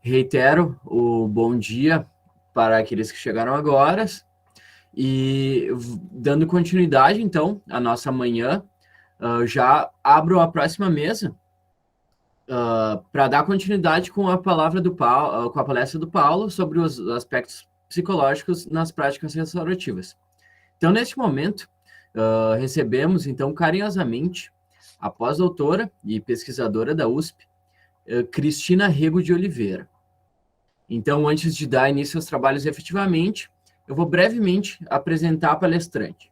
Reitero o bom dia para aqueles que chegaram agora e dando continuidade, então, à nossa manhã, já abro a próxima mesa para dar continuidade com a palavra do Paulo, com a palestra do Paulo sobre os aspectos psicológicos nas práticas restaurativas. Então, neste momento, recebemos, então, carinhosamente, a pós-doutora e pesquisadora da USP, Cristina Rego de Oliveira. Então, antes de dar início aos trabalhos efetivamente, eu vou brevemente apresentar a palestrante.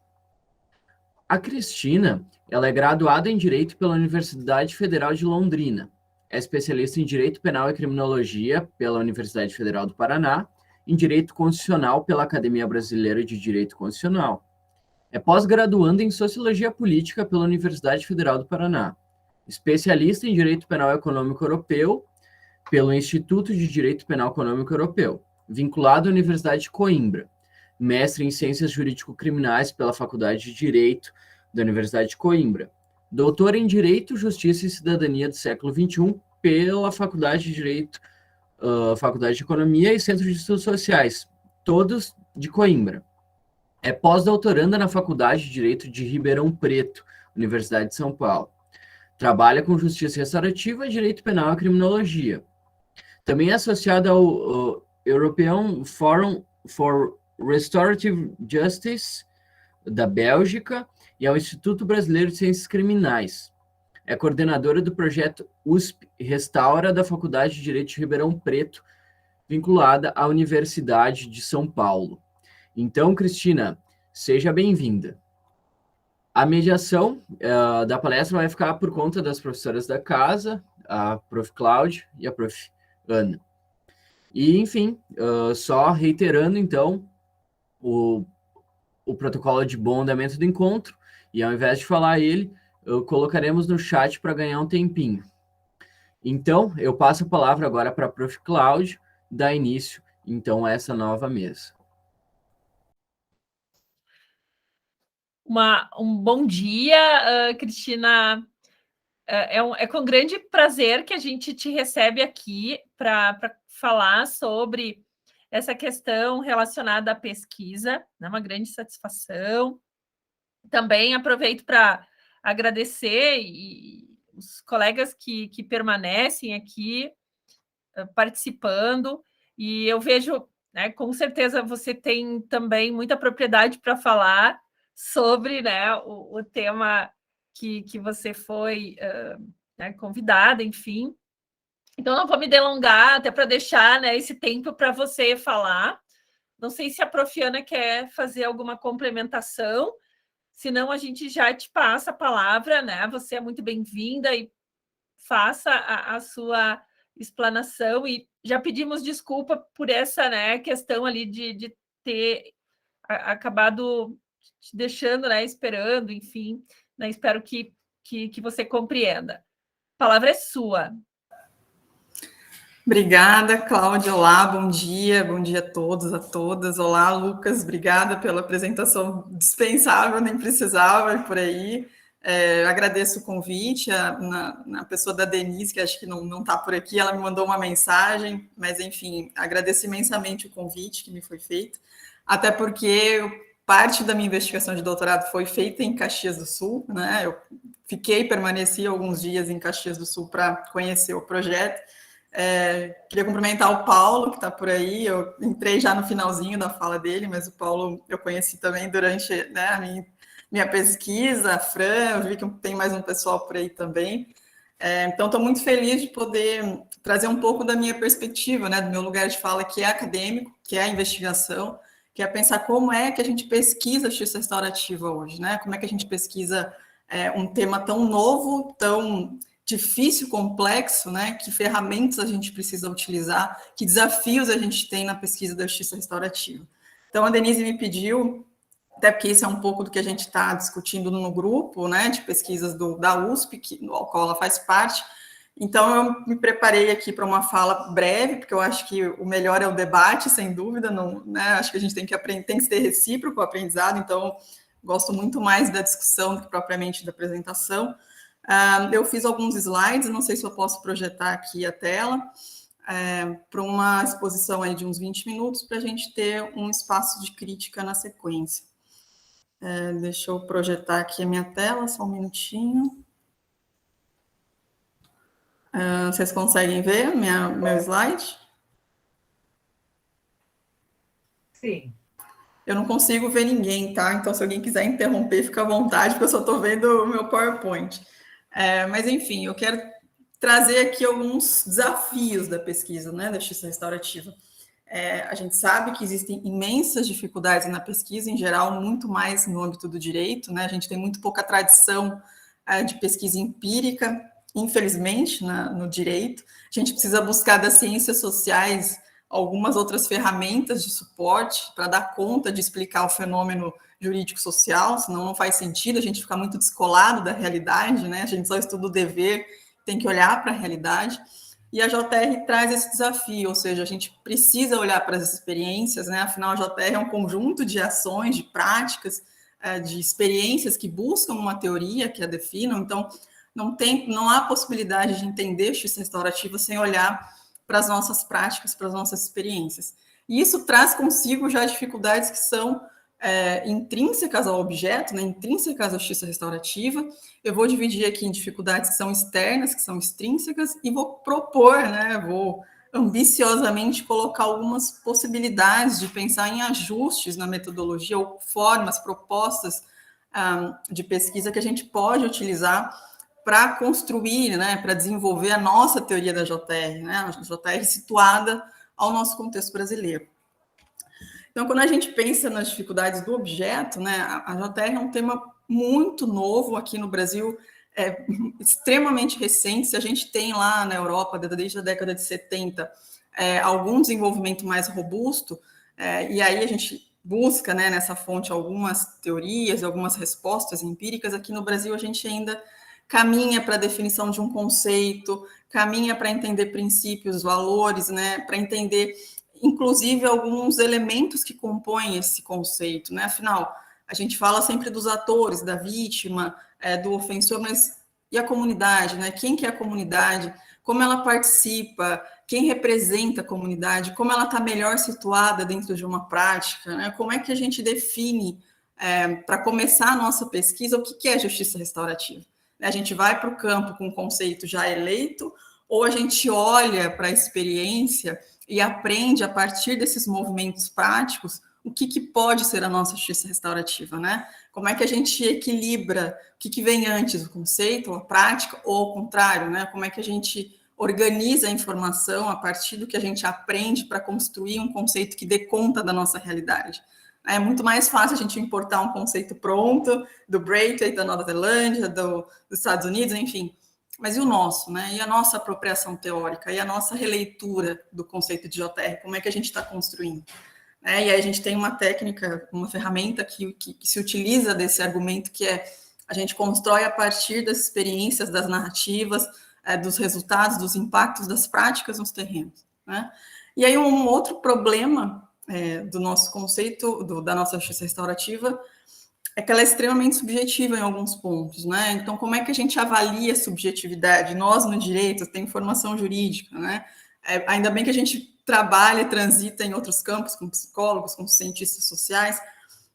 A Cristina, ela é graduada em Direito pela Universidade Federal de Londrina, é especialista em Direito Penal e Criminologia pela Universidade Federal do Paraná, em Direito Constitucional pela Academia Brasileira de Direito Constitucional. É pós-graduanda em Sociologia Política pela Universidade Federal do Paraná, especialista em Direito Penal Econômico Europeu pelo Instituto de Direito Penal Econômico Europeu, vinculado à Universidade de Coimbra, mestre em Ciências Jurídico-Criminais pela Faculdade de Direito da Universidade de Coimbra, doutor em Direito, Justiça e Cidadania do século XXI pela Faculdade de Direito, Faculdade de Economia e Centro de Estudos Sociais, todos de Coimbra. É pós-doutoranda na Faculdade de Direito de Ribeirão Preto, Universidade de São Paulo. Trabalha com Justiça Restaurativa, Direito Penal e Criminologia. Também é associada ao European Forum for Restorative Justice, da Bélgica, e ao Instituto Brasileiro de Ciências Criminais. É coordenadora do projeto USP Restaura da Faculdade de Direito de Ribeirão Preto, vinculada à Universidade de São Paulo. Então, Cristina, seja bem-vinda. A mediação da palestra vai ficar por conta das professoras da casa, a Prof. Cláudia e a Prof. Ana. E, enfim, só reiterando, então, o protocolo de bom andamento do encontro, e ao invés de falar ele, colocaremos no chat para ganhar um tempinho. Então, eu passo a palavra agora para a Prof. Cláudia, dar início, então, a essa nova mesa. Um bom dia, Cristina. É com grande prazer que a gente te recebe aqui para falar sobre essa questão relacionada à pesquisa. É uma grande satisfação. Também aproveito para agradecer os colegas que permanecem aqui participando. E eu vejo, né, com certeza você tem também muita propriedade para falar sobre, né, o tema que você foi né, convidada, enfim. Então, não vou me delongar, até para deixar, né, esse tempo para você falar. Não sei se a Profiana quer fazer alguma complementação, senão a gente já te passa a palavra, né? Você é muito bem-vinda e faça a sua explanação. E já pedimos desculpa por essa, né, questão ali de ter acabado te deixando, né, esperando, enfim, né, espero que você compreenda. A palavra é sua. Obrigada, Cláudia. Olá, bom dia a todos, a todas. Olá, Lucas, obrigada pela apresentação dispensável, nem precisava por aí. Agradeço o convite, na pessoa da Denise, que acho que não está por aqui, ela me mandou uma mensagem, mas, enfim, agradeço imensamente o convite que me foi feito, até porque parte da minha investigação de doutorado foi feita em Caxias do Sul, né? Eu permaneci alguns dias em Caxias do Sul para conhecer o projeto. Queria cumprimentar o Paulo, que está por aí. Eu entrei já no finalzinho da fala dele, mas o Paulo eu conheci também durante, né, a minha pesquisa, a Fran, eu vi que tem mais um pessoal por aí também. Então, estou muito feliz de poder trazer um pouco da minha perspectiva, né, do meu lugar de fala, que é acadêmico, que é a investigação, que é pensar como é que a gente pesquisa a justiça restaurativa hoje, né? Como é que a gente pesquisa um tema tão novo, tão difícil, complexo, né? Que ferramentas a gente precisa utilizar, que desafios a gente tem na pesquisa da justiça restaurativa. Então, a Denise me pediu, até porque isso é um pouco do que a gente está discutindo no grupo, né, de pesquisas da USP, ao qual ela faz parte. Então, eu me preparei aqui para uma fala breve, porque eu acho que o melhor é o debate, sem dúvida, não, né? Acho que a gente tem que aprender, tem que ser recíproco o aprendizado, então gosto muito mais da discussão do que propriamente da apresentação. Eu fiz alguns slides, não sei se eu posso projetar aqui a tela. para uma exposição aí de uns 20 minutos, para a gente ter um espaço de crítica na sequência. Deixa eu projetar aqui a minha tela, só um minutinho. Vocês conseguem ver meu slide? Sim. Eu não consigo ver ninguém, tá? Então, se alguém quiser interromper, fica à vontade, porque eu só estou vendo o meu PowerPoint. Mas, enfim, eu quero trazer aqui alguns desafios da pesquisa, né, da justiça restaurativa. A gente sabe que existem imensas dificuldades na pesquisa, em geral, muito mais no âmbito do direito, né? A gente tem muito pouca tradição de pesquisa empírica, infelizmente, no direito. A gente precisa buscar das ciências sociais algumas outras ferramentas de suporte para dar conta de explicar o fenômeno jurídico-social, senão não faz sentido a gente ficar muito descolado da realidade, né? A gente só estuda o dever, tem que olhar para a realidade. E a JR traz esse desafio, ou seja, a gente precisa olhar para as experiências, né? Afinal, a JR é um conjunto de ações, de práticas, de experiências que buscam uma teoria que a definam. Então, não há possibilidade de entender justiça restaurativa sem olhar para as nossas práticas, para as nossas experiências. E isso traz consigo já dificuldades que são intrínsecas ao objeto, né, intrínsecas à justiça restaurativa. Eu vou dividir aqui em dificuldades que são externas, que são extrínsecas, e vou propor, né, vou ambiciosamente colocar algumas possibilidades de pensar em ajustes na metodologia ou formas, propostas de pesquisa que a gente pode utilizar para construir, né, para desenvolver a nossa teoria da JR, né, a JR situada ao nosso contexto brasileiro. Então, quando a gente pensa nas dificuldades do objeto, né, a JR é um tema muito novo aqui no Brasil, extremamente recente. Se a gente tem lá na Europa, desde a década de 70, algum desenvolvimento mais robusto, e aí a gente busca, né, nessa fonte algumas teorias, algumas respostas empíricas. Aqui no Brasil a gente ainda caminha para a definição de um conceito, caminha para entender princípios, valores, né, para entender, inclusive, alguns elementos que compõem esse conceito, né? Afinal, a gente fala sempre dos atores, da vítima, do ofensor, mas e a comunidade, né? Quem que é a comunidade? Como ela participa? Quem representa a comunidade? Como ela está melhor situada dentro de uma prática, né? Como é que a gente define, para começar a nossa pesquisa, o que é justiça restaurativa? A gente vai para o campo com um conceito já eleito, ou a gente olha para a experiência e aprende a partir desses movimentos práticos o que pode ser a nossa justiça restaurativa, né? Como é que a gente equilibra o que vem antes, o conceito, a prática, ou ao contrário, né? Como é que a gente organiza a informação a partir do que a gente aprende para construir um conceito que dê conta da nossa realidade. É muito mais fácil a gente importar um conceito pronto do Braithwaite, da Nova Zelândia, dos Estados Unidos, enfim. Mas e o nosso, né? E a nossa apropriação teórica? E a nossa releitura do conceito de JR? Como é que a gente está construindo? E aí a gente tem uma técnica, uma ferramenta que se utiliza desse argumento, que é a gente constrói a partir das experiências, das narrativas, dos resultados, dos impactos, das práticas nos terrenos, né? E aí um outro problema do nosso conceito, da nossa justiça restaurativa, é que ela é extremamente subjetiva em alguns pontos, né? Então, como é que a gente avalia a subjetividade? Nós, no direito, temos formação jurídica, né? Ainda bem que a gente trabalha e transita em outros campos, com psicólogos, com cientistas sociais,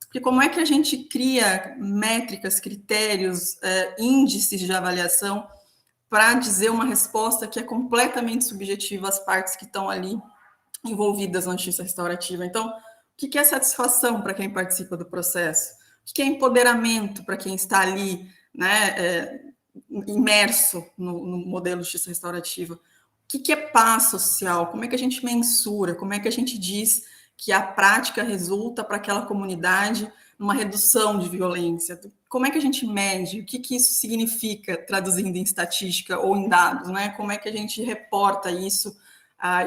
porque como é que a gente cria métricas, critérios, índices de avaliação para dizer uma resposta que é completamente subjetiva às partes que estão ali envolvidas na justiça restaurativa? Então, o que é satisfação para quem participa do processo? O que é empoderamento para quem está ali, né, imerso no modelo de justiça restaurativa? O que é paz social? Como é que a gente mensura? Como é que a gente diz que a prática resulta para aquela comunidade numa redução de violência? Como é que a gente mede? O que isso significa, traduzindo em estatística ou em dados, né? Como é que a gente reporta isso?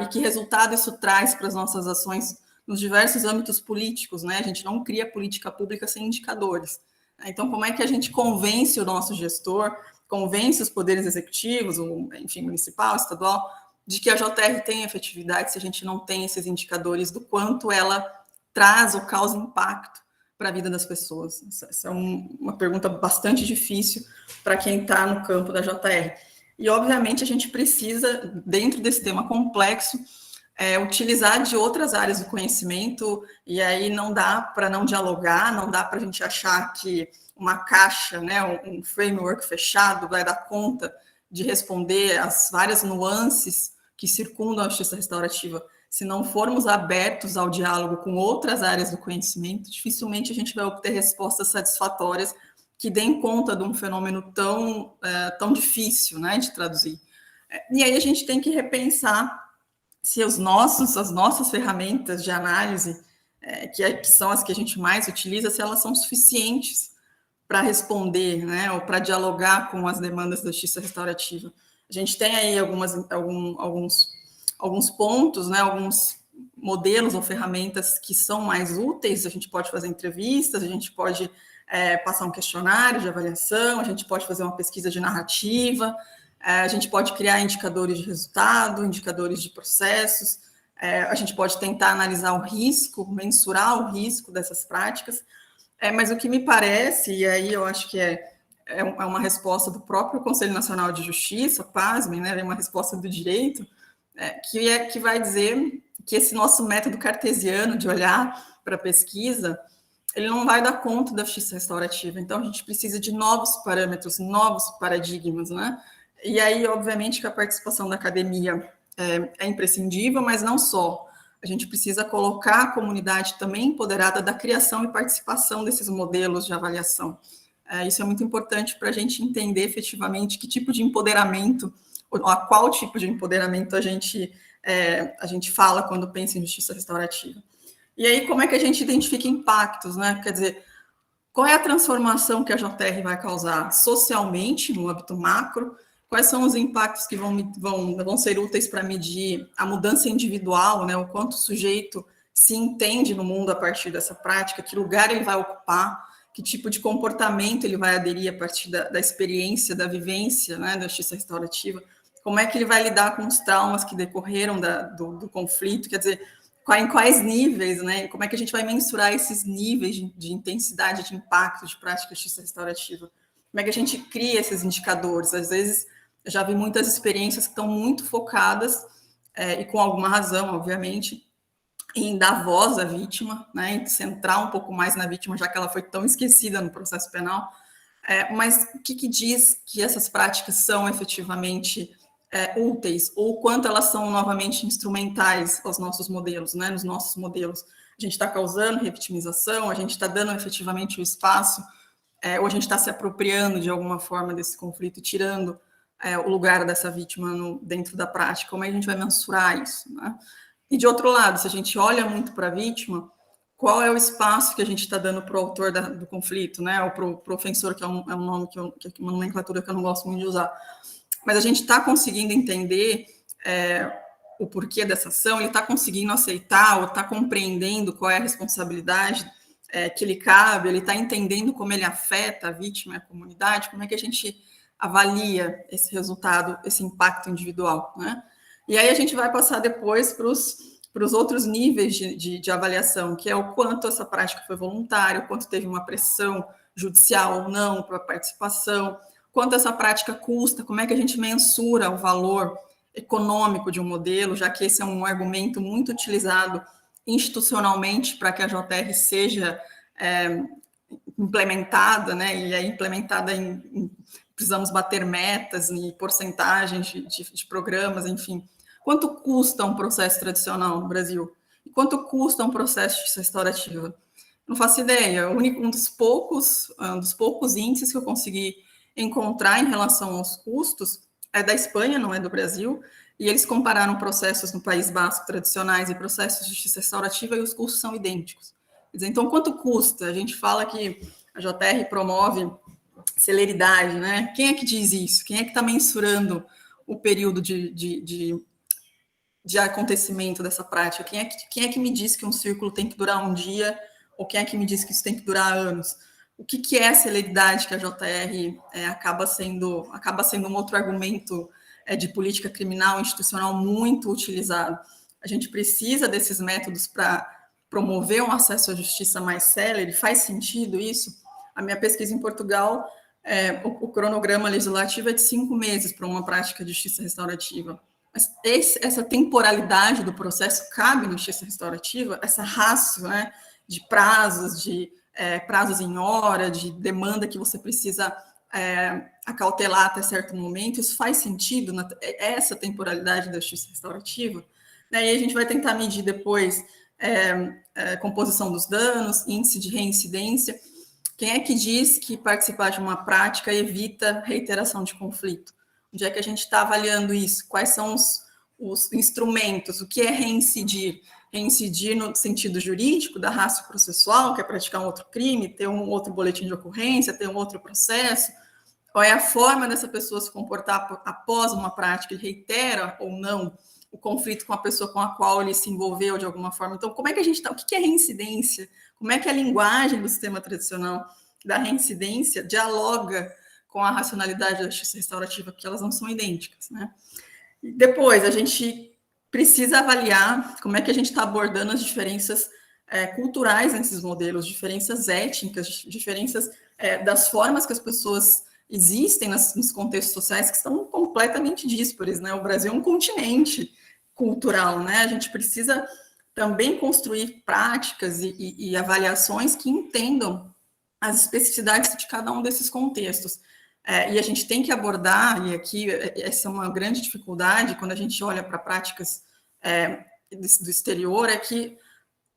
E que resultado isso traz para as nossas ações nos diversos âmbitos políticos, né? A gente não cria política pública sem indicadores. Então, como é que a gente convence o nosso gestor, convence os poderes executivos, enfim, municipal, estadual, de que a JR tem efetividade se a gente não tem esses indicadores do quanto ela traz ou causa impacto para a vida das pessoas? Essa é uma pergunta bastante difícil para quem está no campo da JR. E, obviamente, a gente precisa, dentro desse tema complexo, utilizar de outras áreas do conhecimento, e aí não dá para não dialogar, não dá para a gente achar que uma caixa, né, um framework fechado vai dar conta de responder às várias nuances que circundam a justiça restaurativa. Se não formos abertos ao diálogo com outras áreas do conhecimento, dificilmente a gente vai obter respostas satisfatórias que deem conta de um fenômeno tão difícil, né, de traduzir. E aí a gente tem que repensar se as nossas ferramentas de análise, que são as que a gente mais utiliza, se elas são suficientes para responder, né, ou para dialogar com as demandas da justiça restaurativa. A gente tem aí alguns pontos, né, alguns modelos ou ferramentas que são mais úteis. A gente pode fazer entrevistas, a gente pode passar um questionário de avaliação, a gente pode fazer uma pesquisa de narrativa, a gente pode criar indicadores de resultado, indicadores de processos, a gente pode tentar analisar o risco, mensurar o risco dessas práticas, mas o que me parece, e aí eu acho que é uma resposta do próprio Conselho Nacional de Justiça, pasmem, né, é uma resposta do direito, que vai dizer que esse nosso método cartesiano de olhar para a pesquisa, ele não vai dar conta da justiça restaurativa. Então, a gente precisa de novos parâmetros, novos paradigmas, né? E aí, obviamente, que a participação da academia é imprescindível, mas não só. A gente precisa colocar a comunidade também empoderada da criação e participação desses modelos de avaliação. Isso é muito importante para a gente entender efetivamente que tipo de empoderamento, ou a qual tipo de empoderamento a gente fala quando pensa em justiça restaurativa. E aí, como é que a gente identifica impactos, né? Quer dizer, qual é a transformação que a JR vai causar socialmente, no âmbito macro? Quais são os impactos que vão ser úteis para medir a mudança individual, né? O quanto o sujeito se entende no mundo a partir dessa prática, que lugar ele vai ocupar, que tipo de comportamento ele vai aderir a partir da experiência, da vivência, né, da justiça restaurativa, como é que ele vai lidar com os traumas que decorreram do conflito, quer dizer, em quais níveis, né, como é que a gente vai mensurar esses níveis de intensidade, de impacto de prática de justiça restaurativa, como é que a gente cria esses indicadores. Às vezes, eu já vi muitas experiências que estão muito focadas, e com alguma razão, obviamente, em dar voz à vítima, né, em centrar um pouco mais na vítima, já que ela foi tão esquecida no processo penal. Mas o que diz que essas práticas são efetivamente úteis, ou quanto elas são novamente instrumentais aos nossos modelos, né, nos nossos modelos? A gente está causando revitimização, a gente está dando efetivamente o espaço, ou a gente está se apropriando de alguma forma desse conflito, tirando o lugar dessa vítima dentro da prática? Como é que a gente vai mensurar isso, né? E, de outro lado, se a gente olha muito para a vítima, qual é o espaço que a gente está dando para o autor do conflito, né? Ou para o ofensor, que é um nome, que é uma nomenclatura que eu não gosto muito de usar. Mas a gente está conseguindo entender o porquê dessa ação, ele está conseguindo aceitar ou está compreendendo qual é a responsabilidade que lhe cabe, ele está entendendo como ele afeta a vítima e a comunidade, como é que a gente avalia esse resultado, esse impacto individual, né? E aí a gente vai passar depois para os outros níveis de avaliação, que é o quanto essa prática foi voluntária, o quanto teve uma pressão judicial ou não para a participação, quanto essa prática custa, como é que a gente mensura o valor econômico de um modelo, já que esse é um argumento muito utilizado institucionalmente para que a JR seja implementada, né? E é implementada precisamos bater metas e porcentagens de programas, enfim. Quanto custa um processo tradicional no Brasil? E quanto custa um processo de justiça restaurativa? Não faço ideia. Um dos poucos índices que eu consegui encontrar em relação aos custos é da Espanha, não é do Brasil, e eles compararam processos no País Basco tradicionais e processos de justiça restaurativa e os custos são idênticos. Quer dizer, então, quanto custa? A gente fala que a JR promove celeridade, né? Quem é que diz isso? Quem é que está mensurando o período de acontecimento dessa prática? Quem é que me diz que um círculo tem que durar um dia, ou quem é que me diz que isso tem que durar anos? O que é a celeridade que a JR acaba sendo um outro argumento de política criminal institucional muito utilizado? A gente precisa desses métodos para promover um acesso à justiça mais célere? Faz sentido isso? A minha pesquisa em Portugal o cronograma legislativo é de 5 meses para uma prática de justiça restaurativa. Mas essa temporalidade do processo cabe na justiça restaurativa, essa ratio, né, de prazos, prazos em hora, de demanda que você precisa acautelar até certo momento, isso faz sentido, essa temporalidade da justiça restaurativa? Né, e a gente vai tentar medir depois composição dos danos, índice de reincidência. Quem é que diz que participar de uma prática evita reiteração de conflito? Onde é que a gente está avaliando isso? Quais são os instrumentos? O que é reincidir? Reincidir no sentido jurídico, da ratio processual, que é praticar um outro crime, ter um outro boletim de ocorrência, ter um outro processo? Qual é a forma dessa pessoa se comportar após uma prática? Ele reitera ou não o conflito com a pessoa com a qual ele se envolveu de alguma forma? Então, como é que a gente está? O que é reincidência? Como é que a linguagem do sistema tradicional da reincidência dialoga com a racionalidade da justiça restaurativa, porque elas não são idênticas, né? E depois, a gente precisa avaliar como é que a gente está abordando as diferenças culturais nesses modelos, diferenças étnicas, diferenças das formas que as pessoas existem nos contextos sociais que estão completamente díspares, né? O Brasil é um continente cultural, né? A gente precisa também construir práticas e avaliações que entendam as especificidades de cada um desses contextos. E a gente tem que abordar, e aqui essa é uma grande dificuldade quando a gente olha para práticas do exterior, é que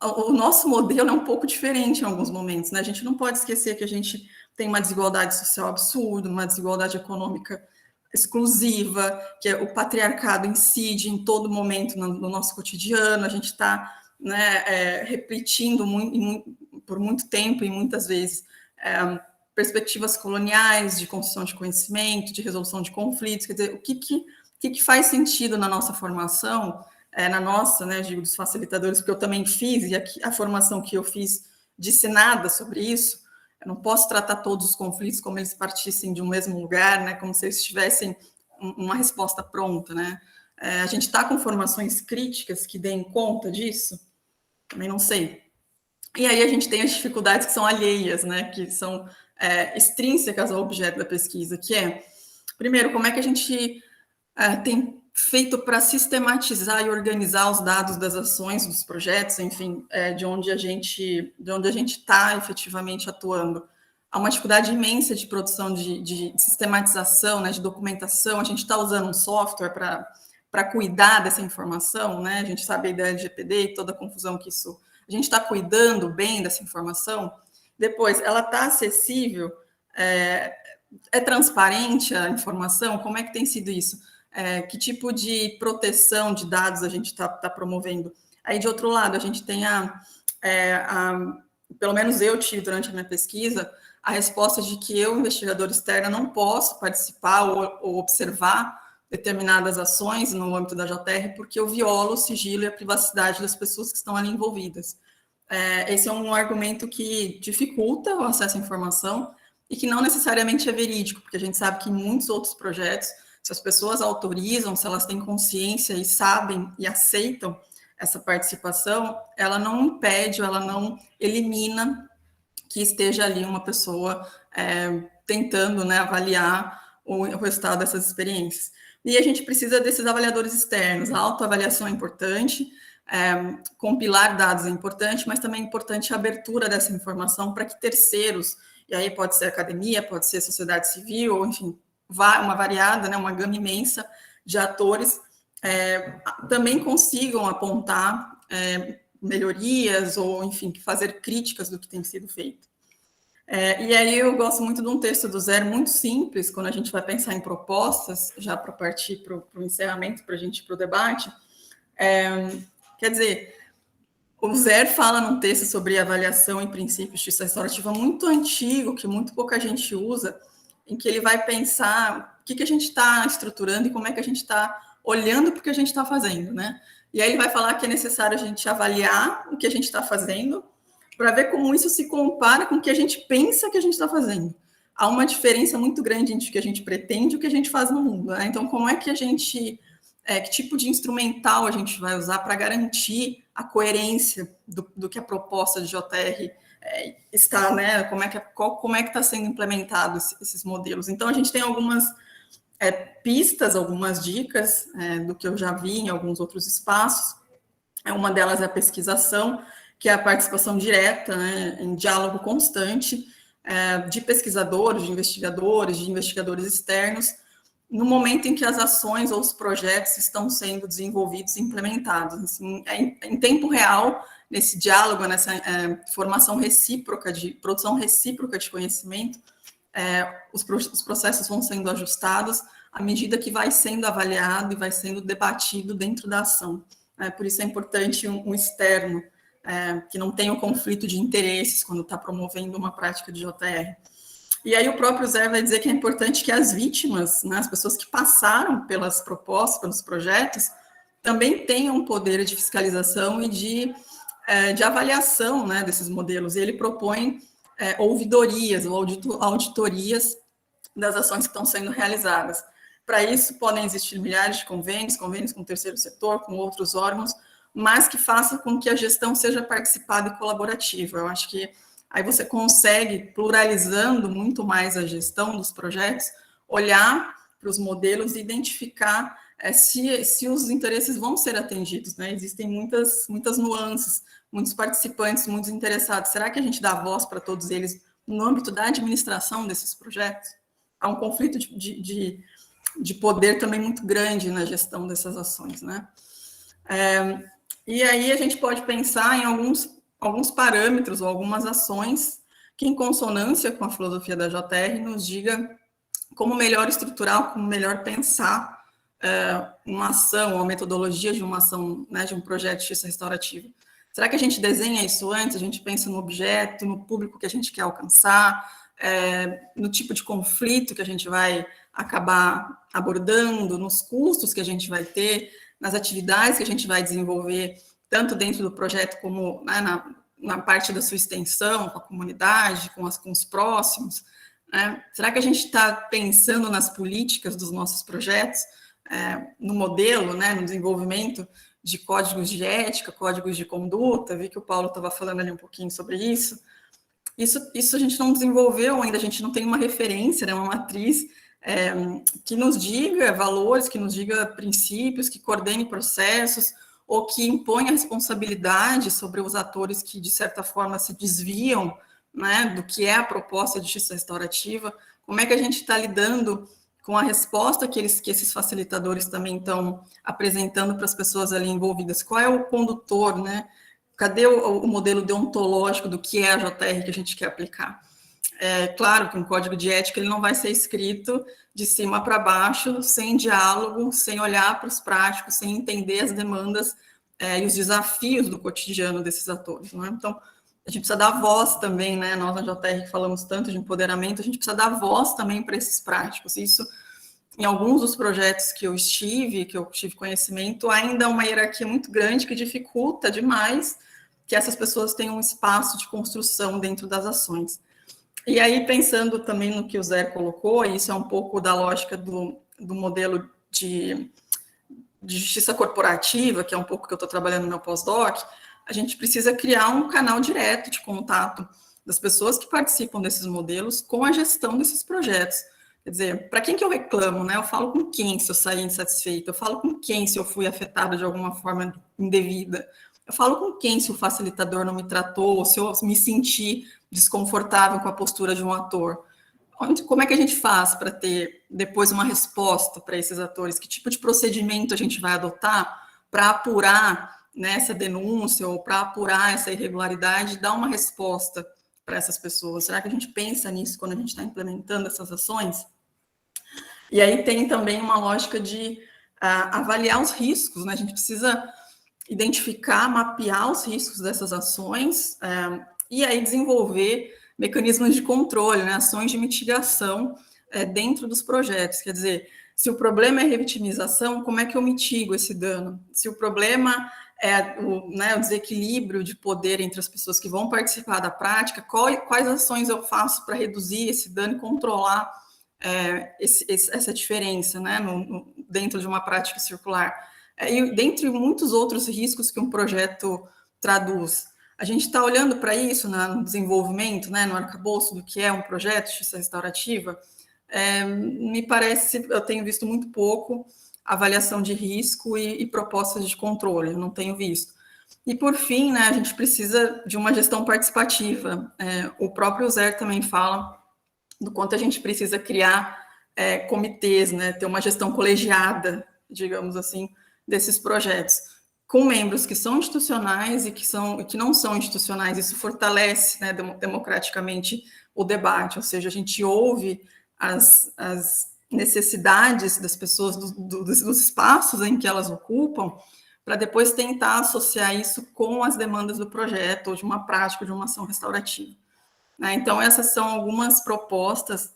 o nosso modelo é um pouco diferente em alguns momentos, né? A gente não pode esquecer que a gente tem uma desigualdade social absurda, uma desigualdade econômica exclusiva, que o patriarcado incide em todo momento no nosso cotidiano, a gente está, né, repetindo por muito tempo e muitas vezes perspectivas coloniais de construção de conhecimento, de resolução de conflitos. Quer dizer, o que faz sentido na nossa formação, na nossa, né, digo, dos facilitadores, porque eu também fiz, e a formação que eu fiz disse nada sobre isso. Eu não posso tratar todos os conflitos como eles partissem de um mesmo lugar, né, como se eles tivessem uma resposta pronta, né? A gente está com formações críticas que deem conta disso? Também não sei. E aí a gente tem as dificuldades que são alheias, né, que são extrínsecas ao objeto da pesquisa, que é, primeiro, como é que a gente tem feito para sistematizar e organizar os dados das ações, dos projetos, enfim, de onde a gente está efetivamente atuando. Há uma dificuldade imensa de produção de sistematização, né, de documentação. A gente está usando um software para cuidar dessa informação, né? A gente sabe a ideia de GPD e toda a confusão que isso... A gente está cuidando bem dessa informação. Depois, ela está acessível? É transparente a informação? Como é que tem sido isso? Que tipo de proteção de dados a gente está promovendo? Aí, de outro lado, a gente tem pelo menos eu tive durante a minha pesquisa, a resposta de que eu, investigadora externa, não posso participar ou observar determinadas ações no âmbito da JR, porque eu violo o sigilo e a privacidade das pessoas que estão ali envolvidas. Esse é um argumento que dificulta o acesso à informação e que não necessariamente é verídico, porque a gente sabe que em muitos outros projetos, se as pessoas autorizam, se elas têm consciência e sabem e aceitam essa participação, ela não impede, ela não elimina que esteja ali uma pessoa tentando, né, avaliar o resultado dessas experiências. E a gente precisa desses avaliadores externos. A autoavaliação é importante, compilar dados é importante, mas também é importante a abertura dessa informação para que terceiros, e aí pode ser academia, pode ser sociedade civil, ou enfim, uma variada, né, uma gama imensa de atores, também consigam apontar melhorias ou, enfim, fazer críticas do que tem sido feito. E aí eu gosto muito de um texto do Zé, muito simples, quando a gente vai pensar em propostas, já para partir para o encerramento, para a gente ir para o debate. Quer dizer, o Zé fala num texto sobre avaliação em princípios de justiça restaurativa muito antigo, que muito pouca gente usa, em que ele vai pensar o que a gente está estruturando e como é que a gente está olhando para o que a gente está fazendo, né? E aí ele vai falar que é necessário a gente avaliar o que a gente está fazendo para ver como isso se compara com o que a gente pensa que a gente está fazendo. Há uma diferença muito grande entre o que a gente pretende e o que a gente faz no mundo, né? Então, como é que a gente... que tipo de instrumental a gente vai usar para garantir a coerência do que a proposta de JR está, né? Como é que está sendo implementado esses modelos. Então, a gente tem algumas pistas, algumas dicas do que eu já vi em alguns outros espaços. Uma delas é a pesquisação, que é a participação direta, né, em diálogo constante de pesquisadores, de investigadores externos, no momento em que as ações ou os projetos estão sendo desenvolvidos e implementados. Assim, em tempo real, nesse diálogo, nessa formação recíproca, produção recíproca de conhecimento, os processos vão sendo ajustados à medida que vai sendo avaliado e vai sendo debatido dentro da ação. Por isso é importante um externo, que não tenha um conflito de interesses quando está promovendo uma prática de JR. E aí o próprio Zé vai dizer que é importante que as vítimas, né, as pessoas que passaram pelas propostas, pelos projetos, também tenham um poder de fiscalização e de avaliação, né, desses modelos. E ele propõe ouvidorias ou auditorias das ações que estão sendo realizadas. Para isso, podem existir milhares de convênios com o terceiro setor, com outros órgãos, mas que façam com que a gestão seja participada e colaborativa. Eu acho que aí você consegue, pluralizando muito mais a gestão dos projetos, olhar para os modelos e identificar se os interesses vão ser atendidos, né? Existem muitas nuances, muitos participantes, muitos interessados. Será que a gente dá voz para todos eles no âmbito da administração desses projetos? Há um conflito de poder também muito grande na gestão dessas ações, né? E aí a gente pode pensar em alguns parâmetros ou algumas ações que, em consonância com a filosofia da JR, nos diga como melhor estruturar, como melhor pensar uma ação, uma metodologia de uma ação, né, de um projeto de justiça restaurativa. Será que a gente desenha isso antes? A gente pensa no objeto, no público que a gente quer alcançar, no tipo de conflito que a gente vai acabar abordando, nos custos que a gente vai ter, nas atividades que a gente vai desenvolver, tanto dentro do projeto como, né, na parte da sua extensão, com a comunidade, com os próximos, né? Será que a gente está pensando nas políticas dos nossos projetos, no modelo, né, no desenvolvimento de códigos de ética, códigos de conduta? Vi que o Paulo estava falando ali um pouquinho sobre isso. Isso a gente não desenvolveu ainda, a gente não tem uma referência, né, uma matriz que nos diga valores, que nos diga princípios, que coordene processos, ou que imponha responsabilidade sobre os atores que, de certa forma, se desviam, né, do que é a proposta de justiça restaurativa. Como é que a gente está lidando com a resposta que esses facilitadores também estão apresentando para as pessoas ali envolvidas? Qual é o condutor, né? Cadê o modelo deontológico do que é a JR que a gente quer aplicar? Claro que um código de ética ele não vai ser escrito de cima para baixo, sem diálogo, sem olhar para os práticos, sem entender as demandas e os desafios do cotidiano desses atores, não é? Então, a gente precisa dar voz também, né? Nós na JR que falamos tanto de empoderamento, a gente precisa dar voz também para esses práticos. Isso, em alguns dos projetos que eu tive conhecimento, ainda há uma hierarquia muito grande que dificulta demais que essas pessoas tenham um espaço de construção dentro das ações. E aí, pensando também no que o Zé colocou, isso é um pouco da lógica do modelo de justiça corporativa, que é um pouco que eu estou trabalhando no meu pós-doc, a gente precisa criar um canal direto de contato das pessoas que participam desses modelos com a gestão desses projetos. Quer dizer, para quem que eu reclamo, né? Eu falo com quem se eu saí insatisfeita, eu falo com quem se eu fui afetada de alguma forma indevida, eu falo com quem se o facilitador não me tratou, ou se eu me senti desconfortável com a postura de um ator. Como é que a gente faz para ter depois uma resposta para esses atores? Que tipo de procedimento a gente vai adotar para apurar, né, essa denúncia ou para apurar essa irregularidade e dar uma resposta para essas pessoas? Será que a gente pensa nisso quando a gente está implementando essas ações? E aí tem também uma lógica de avaliar os riscos, né? A gente precisa identificar, mapear os riscos dessas ações e aí desenvolver mecanismos de controle, né, ações de mitigação dentro dos projetos. Quer dizer, se o problema é revitimização, como é que eu mitigo esse dano? Se o problema é o desequilíbrio de poder entre as pessoas que vão participar da prática, quais ações eu faço para reduzir esse dano e controlar essa diferença, né, dentro de uma prática circular? E dentre muitos outros riscos que um projeto traduz. a gente está olhando para isso no desenvolvimento, né, no arcabouço do que é um projeto de justiça restaurativa. Me parece, eu tenho visto muito pouco avaliação de risco e propostas de controle, eu não tenho visto. E, por fim, né, a gente precisa de uma gestão participativa. O próprio Zé também fala do quanto a gente precisa criar comitês, né, ter uma gestão colegiada, digamos assim, desses projetos, com membros que são institucionais e que não são institucionais. Isso fortalece, né, democraticamente o debate, ou seja, a gente ouve as necessidades das pessoas, dos espaços em que elas ocupam, para depois tentar associar isso com as demandas do projeto, ou de uma prática, de uma ação restaurativa. Então, essas são algumas propostas,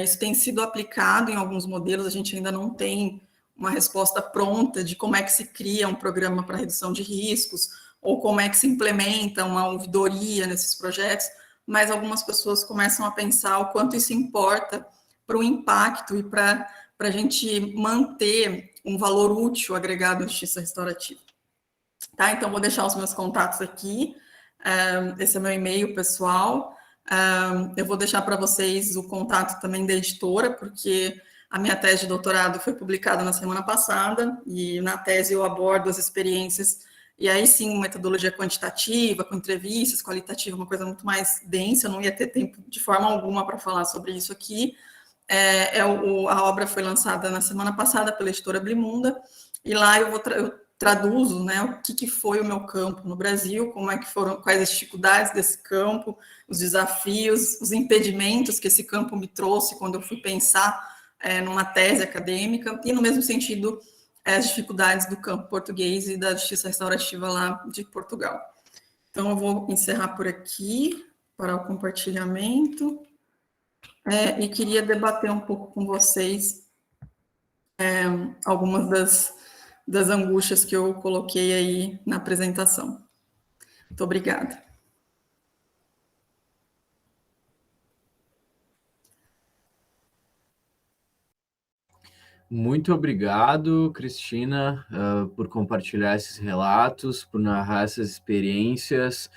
isso tem sido aplicado em alguns modelos, a gente ainda não tem uma resposta pronta de como é que se cria um programa para redução de riscos, ou como é que se implementa uma ouvidoria nesses projetos, mas algumas pessoas começam a pensar o quanto isso importa para o impacto e para a gente manter um valor útil agregado à justiça restaurativa. Tá? Então, vou deixar os meus contatos aqui. Esse é meu e-mail pessoal. Eu vou deixar para vocês o contato também da editora, porque a minha tese de doutorado foi publicada na semana passada, e na tese eu abordo as experiências, e aí sim, metodologia quantitativa, com entrevistas, qualitativa, uma coisa muito mais densa, eu não ia ter tempo de forma alguma para falar sobre isso aqui. A obra foi lançada na semana passada pela editora Blimunda, e lá eu traduzo, né, o que foi o meu campo no Brasil, quais as dificuldades desse campo, os desafios, os impedimentos que esse campo me trouxe quando eu fui pensar numa tese acadêmica, e no mesmo sentido, as dificuldades do campo português e da justiça restaurativa lá de Portugal. Então, eu vou encerrar por aqui, para o compartilhamento. E queria debater um pouco com vocês algumas das angústias que eu coloquei aí na apresentação. Muito obrigada. Muito obrigado, Cristina, por compartilhar esses relatos, por narrar essas experiências.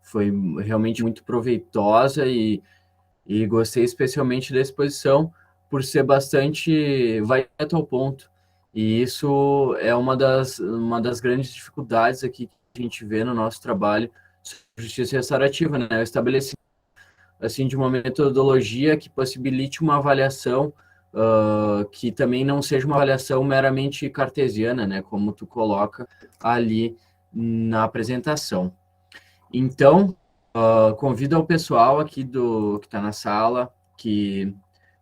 Foi realmente muito proveitosa e gostei especialmente da exposição por ser bastante vai até o ponto. E isso é uma das grandes dificuldades aqui que a gente vê no nosso trabalho sobre justiça restaurativa, né? O estabelecimento assim, de uma metodologia que possibilite uma avaliação que também não seja uma avaliação meramente cartesiana, né? Como tu coloca ali na apresentação. Então, convido ao pessoal aqui que está na sala que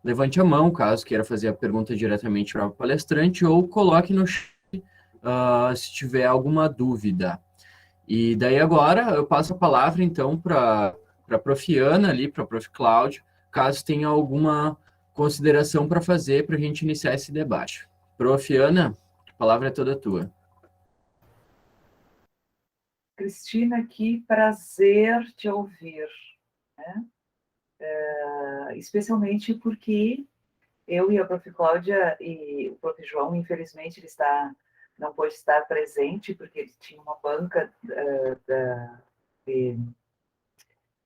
levante a mão, caso queira fazer a pergunta diretamente para o palestrante, ou coloque no chat se tiver alguma dúvida. E daí agora eu passo a palavra, então, para a Prof. Ana ali, para a Prof. Cláudio, caso tenha alguma consideração para fazer para a gente iniciar esse debate. Prof. Ana, a palavra é toda tua. Cristina, que prazer te ouvir, né? Especialmente porque eu e a Prof. Cláudia e o Prof. João, infelizmente, ele não pôde estar presente, porque ele tinha uma banca de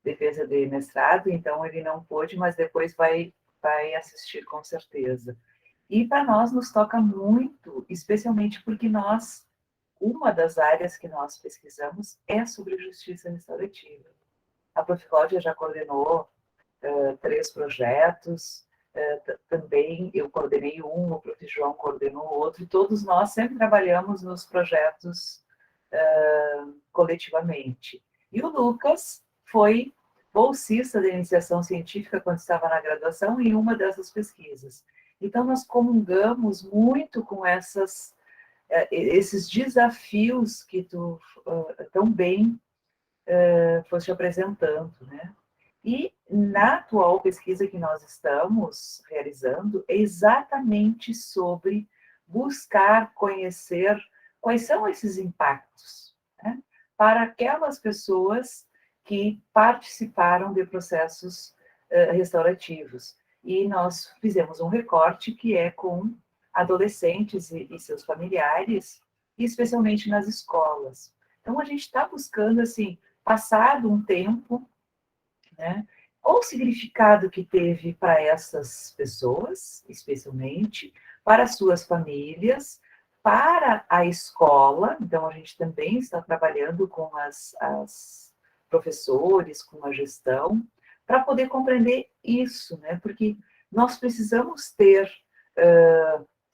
defesa de mestrado, então ele não pôde, mas depois vai assistir com certeza. E para nós nos toca muito, especialmente porque uma das áreas que nós pesquisamos é sobre justiça restaurativa. A Prof. Cláudia já coordenou 3 projetos, também eu coordenei um, o Prof. João coordenou outro, e todos nós sempre trabalhamos nos projetos coletivamente. E o Lucas foi bolsista de iniciação científica quando estava na graduação em uma dessas pesquisas. Então, nós comungamos muito com esses desafios que tu tão bem foste apresentando, né? E na atual pesquisa que nós estamos realizando é exatamente sobre buscar conhecer quais são esses impactos, né, para aquelas pessoas que participaram de processos restaurativos. E nós fizemos um recorte que é com adolescentes e seus familiares, especialmente nas escolas. Então, a gente está buscando, assim, passado um tempo, né, qual o significado que teve para essas pessoas, especialmente, para suas famílias, para a escola. Então, a gente também está trabalhando com as professores, com a gestão, para poder compreender isso, né? Porque nós precisamos ter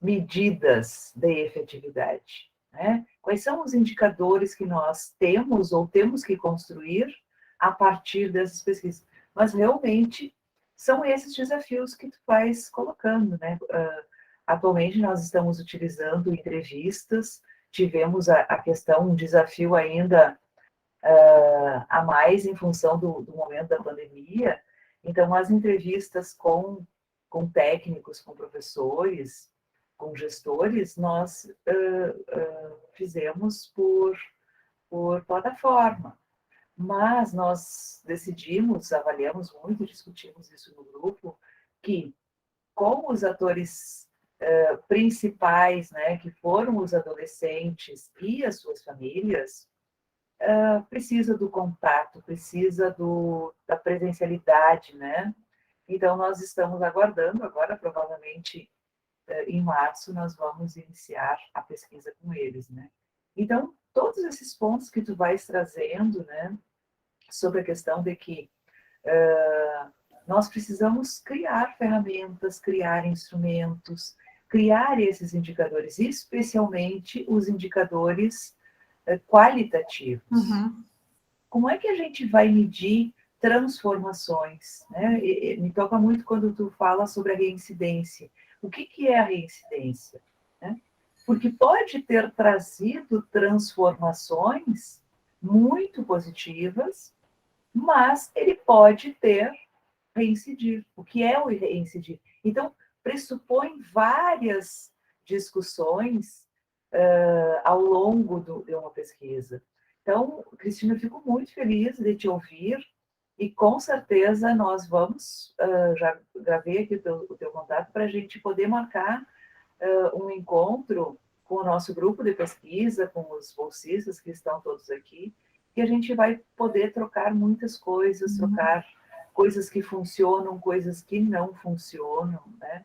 medidas de efetividade, né? Quais são os indicadores que nós temos ou temos que construir a partir dessas pesquisas? Mas realmente são esses desafios que tu vais colocando, né? Atualmente nós estamos utilizando entrevistas, tivemos a questão, um desafio ainda a mais em função do momento da pandemia. Então, as entrevistas com técnicos, com professores, com gestores, nós fizemos por plataforma. Mas nós decidimos, avaliamos muito, discutimos isso no grupo, que com os atores principais, né, que foram os adolescentes e as suas famílias, precisa do contato, precisa da presencialidade, né? Então, nós estamos aguardando, agora provavelmente em março, nós vamos iniciar a pesquisa com eles, né? Então, todos esses pontos que tu vais trazendo, né, sobre a questão de que nós precisamos criar ferramentas, criar instrumentos, criar esses indicadores, especialmente os indicadores qualitativos. Uhum. Como é que a gente vai medir transformações, né? Me toca muito quando tu fala sobre a reincidência. O que é a reincidência, né? Porque pode ter trazido transformações muito positivas, mas ele pode ter reincidir. O que é o reincidir? Então, pressupõe várias discussões ao longo de uma pesquisa. Então, Cristina, eu fico muito feliz de te ouvir e com certeza nós vamos, já gravei aqui o teu contato para a gente poder marcar um encontro com o nosso grupo de pesquisa, com os bolsistas que estão todos aqui, que a gente vai poder trocar muitas coisas, trocar coisas que funcionam, coisas que não funcionam, né?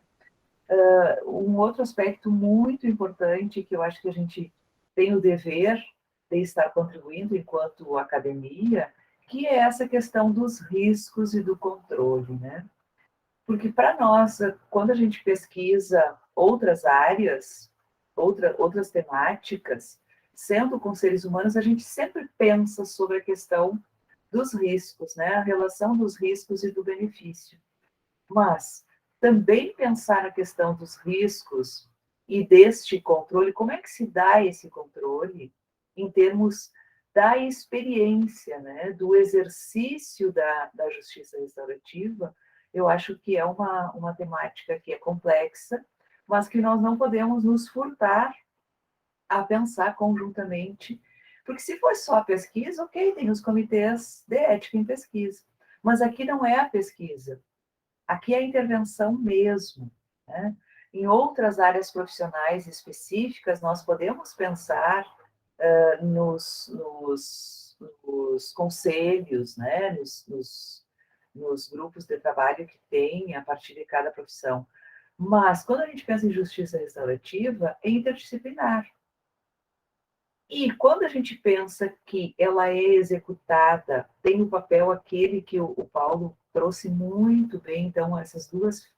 Um outro aspecto muito importante que eu acho que a gente tem o dever de estar contribuindo enquanto academia, que é essa questão dos riscos e do controle, né? Porque para nós, quando a gente pesquisa outras áreas, outras temáticas, sendo com seres humanos, a gente sempre pensa sobre a questão dos riscos, né? A relação dos riscos e do benefício. Mas também pensar na questão dos riscos e deste controle, como é que se dá esse controle em termos da experiência, né, do exercício da justiça restaurativa, eu acho que é uma temática que é complexa, mas que nós não podemos nos furtar a pensar conjuntamente, porque se for só a pesquisa, ok, tem os comitês de ética em pesquisa, mas aqui não é a pesquisa, aqui é a intervenção mesmo, né? Em outras áreas profissionais específicas, nós podemos pensar nos conselhos, né? Nos grupos de trabalho que tem a partir de cada profissão. Mas, quando a gente pensa em justiça restaurativa, é interdisciplinar. E quando a gente pensa que ela é executada, tem o papel aquele que o Paulo trouxe muito bem, então essas duas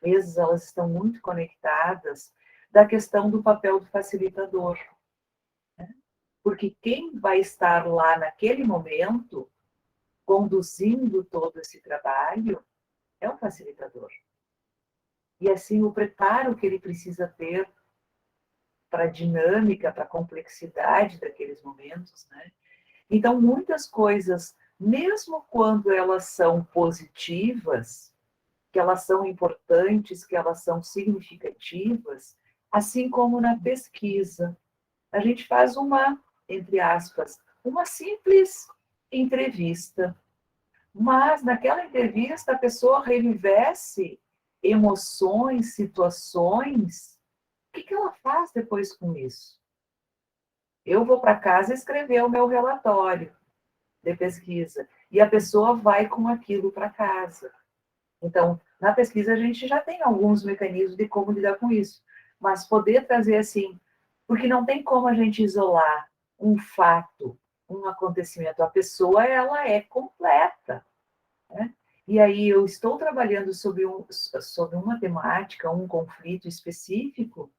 vezes elas estão muito conectadas, da questão do papel do facilitador. Né? Porque quem vai estar lá naquele momento, conduzindo todo esse trabalho, é o facilitador. E assim, o preparo que ele precisa ter para a dinâmica, para a complexidade daqueles momentos, né? Então, muitas coisas, mesmo quando elas são positivas, que elas são importantes, que elas são significativas, assim como na pesquisa, a gente faz entre aspas, uma simples entrevista, mas naquela entrevista a pessoa revivesse emoções, situações. O que ela faz depois com isso? Eu vou para casa escrever o meu relatório. de pesquisa, e a pessoa vai com aquilo para casa. Então, na pesquisa, a gente já tem alguns mecanismos de como lidar com isso, mas poder trazer assim, porque não tem como a gente isolar um fato, um acontecimento. A pessoa, ela é completa, né? E aí eu estou trabalhando sobre uma temática, um conflito específico,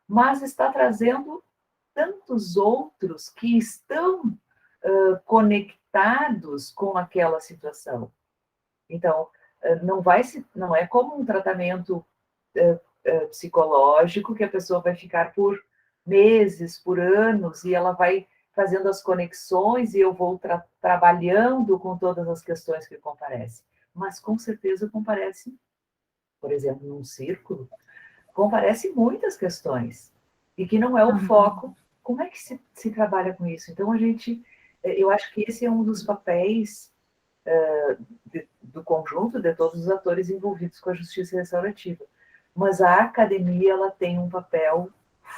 mas está trazendo tantos outros que estão conectados com aquela situação. Então, não é como um tratamento psicológico que a pessoa vai ficar por meses, por anos, e ela vai fazendo as conexões e eu vou trabalhando com todas as questões que comparecem. Mas com certeza comparece, por exemplo, num círculo, comparece muitas questões, e que não é o foco. Como é que se trabalha com isso? Então, eu acho que esse é um dos papéis do conjunto de todos os atores envolvidos com a justiça restaurativa. Mas a academia, ela tem um papel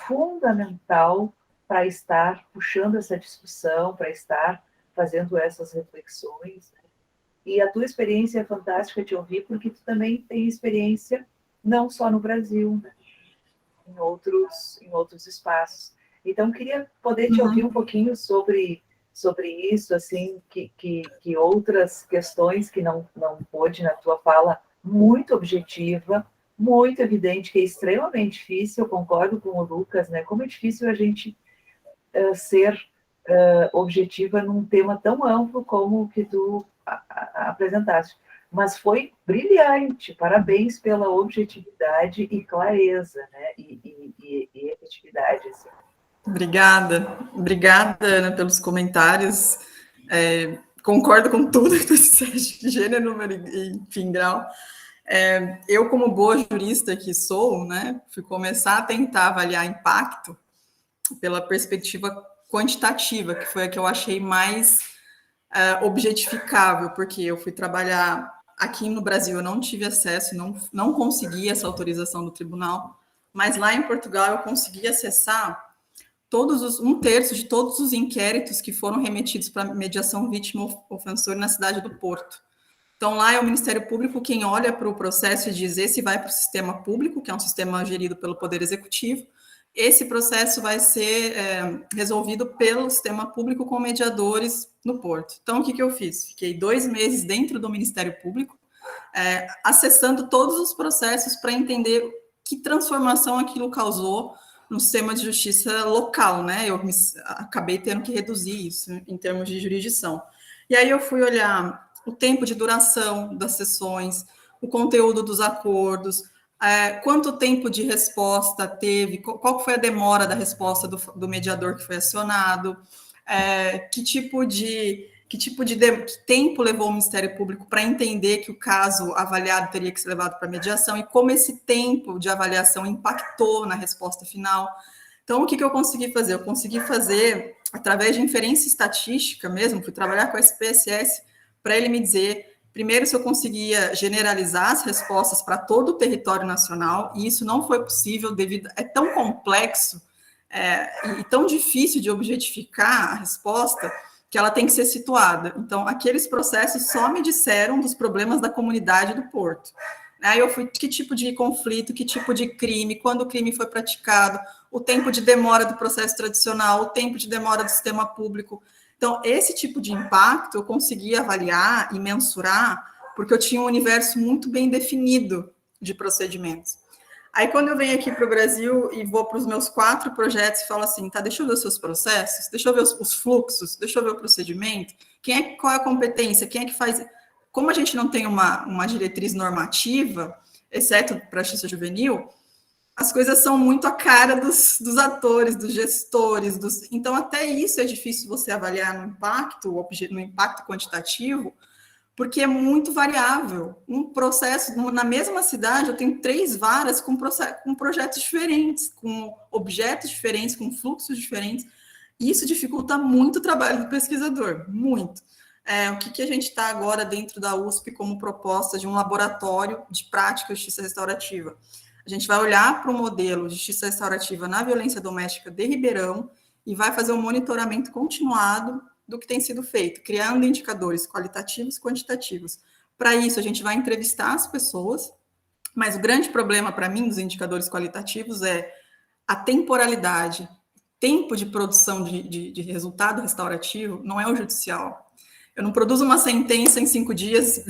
fundamental para estar puxando essa discussão, para estar fazendo essas reflexões. E a tua experiência é fantástica te ouvir, porque tu também tem experiência não só no Brasil, né? em outros espaços. Então, queria poder te ouvir um pouquinho sobre isso, assim, que outras questões que não pôde na tua fala, muito objetiva, muito evidente, que é extremamente difícil, eu concordo com o Lucas, né? Como é difícil a gente ser objetiva num tema tão amplo como o que tu apresentaste. Mas foi brilhante, parabéns pela objetividade e clareza, né? E efetividade, assim. Obrigada, Ana, pelos comentários. Concordo com tudo que tu disseste, gênero, número e enfim, grau. Eu, como boa jurista que sou, né, fui começar a tentar avaliar impacto pela perspectiva quantitativa, que foi a que eu achei mais objetificável, porque eu fui trabalhar aqui no Brasil, eu não tive acesso, não consegui essa autorização do tribunal, mas lá em Portugal eu consegui acessar um terço de todos os inquéritos que foram remetidos para mediação vítima-ofensor na cidade do Porto. Então, lá é o Ministério Público quem olha para o processo e diz: esse vai para o sistema público, que é um sistema gerido pelo Poder Executivo, esse processo vai ser resolvido pelo sistema público com mediadores no Porto. Então, o que eu fiz? Fiquei 2 meses dentro do Ministério Público, acessando todos os processos para entender que transformação aquilo causou no sistema de justiça local, né? Eu acabei tendo que reduzir isso em termos de jurisdição. E aí eu fui olhar o tempo de duração das sessões, o conteúdo dos acordos, quanto tempo de resposta teve, qual foi a demora da resposta do mediador que foi acionado, que tempo levou o Ministério Público para entender que o caso avaliado teria que ser levado para mediação e como esse tempo de avaliação impactou na resposta final. Então, o que eu consegui fazer? Eu consegui fazer, através de inferência estatística mesmo, fui trabalhar com a SPSS para ele me dizer, primeiro, se eu conseguia generalizar as respostas para todo o território nacional, e isso não foi possível devido... É tão complexo e tão difícil de objetificar a resposta que ela tem que ser situada. Então, aqueles processos só me disseram dos problemas da comunidade do Porto. Aí eu fui, que tipo de conflito, que tipo de crime, quando o crime foi praticado, o tempo de demora do processo tradicional, o tempo de demora do sistema público. Então, esse tipo de impacto eu consegui avaliar e mensurar, porque eu tinha um universo muito bem definido de procedimentos. Aí, quando eu venho aqui para o Brasil e vou para os meus 4 projetos e falo assim, tá, deixa eu ver os seus processos, deixa eu ver os fluxos, deixa eu ver o procedimento, qual é a competência, quem é que faz... Como a gente não tem uma diretriz normativa, exceto para a justiça juvenil, as coisas são muito a cara dos atores, dos gestores, então até isso é difícil você avaliar no impacto quantitativo, porque é muito variável. Um processo, na mesma cidade, eu tenho 3 varas com projetos diferentes, com objetos diferentes, com fluxos diferentes, e isso dificulta muito o trabalho do pesquisador, muito. O que a gente está agora dentro da USP como proposta de um laboratório de prática de justiça restaurativa? A gente vai olhar para o modelo de justiça restaurativa na violência doméstica de Ribeirão e vai fazer um monitoramento continuado do que tem sido feito, criando indicadores qualitativos e quantitativos. Para isso, a gente vai entrevistar as pessoas, mas o grande problema para mim dos indicadores qualitativos é a temporalidade. Tempo de produção de resultado restaurativo não é o judicial. Eu não produzo uma sentença em 5 dias,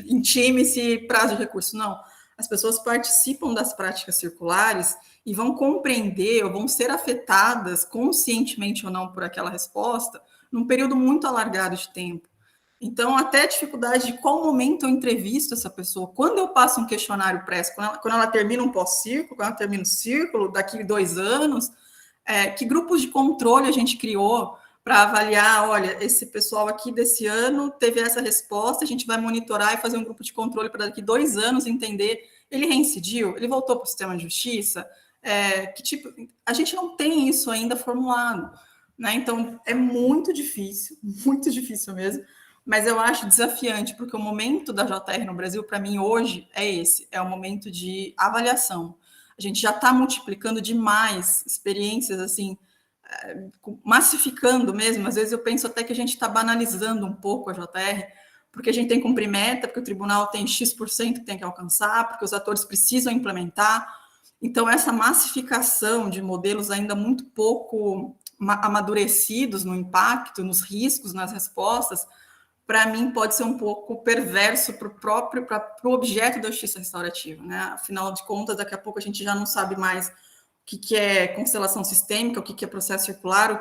intime-se prazo de recurso, não. As pessoas participam das práticas circulares e vão compreender ou vão ser afetadas, conscientemente ou não, por aquela resposta, num período muito alargado de tempo. Então, até a dificuldade de qual momento eu entrevisto essa pessoa. Quando eu passo um questionário pré, quando ela termina um pós-círculo, quando ela termina o círculo, daqui 2 anos, que grupos de controle a gente criou para avaliar, olha, esse pessoal aqui desse ano teve essa resposta, a gente vai monitorar e fazer um grupo de controle para daqui 2 anos entender, ele reincidiu, ele voltou para o sistema de justiça, que tipo, a gente não tem isso ainda formulado, né? Então, é muito difícil mesmo, mas eu acho desafiante, porque o momento da JR no Brasil, para mim, hoje, é o momento de avaliação. A gente já está multiplicando demais experiências, assim, massificando mesmo. Às vezes eu penso até que a gente está banalizando um pouco a JR, porque a gente tem que cumprir meta, porque o tribunal tem X% que tem que alcançar, porque os atores precisam implementar. Então, essa massificação de modelos ainda muito pouco amadurecidos no impacto, nos riscos, nas respostas, para mim, pode ser um pouco perverso para o objeto da justiça restaurativa, né? Afinal de contas, daqui a pouco a gente já não sabe mais o que é constelação sistêmica, o que é processo circular,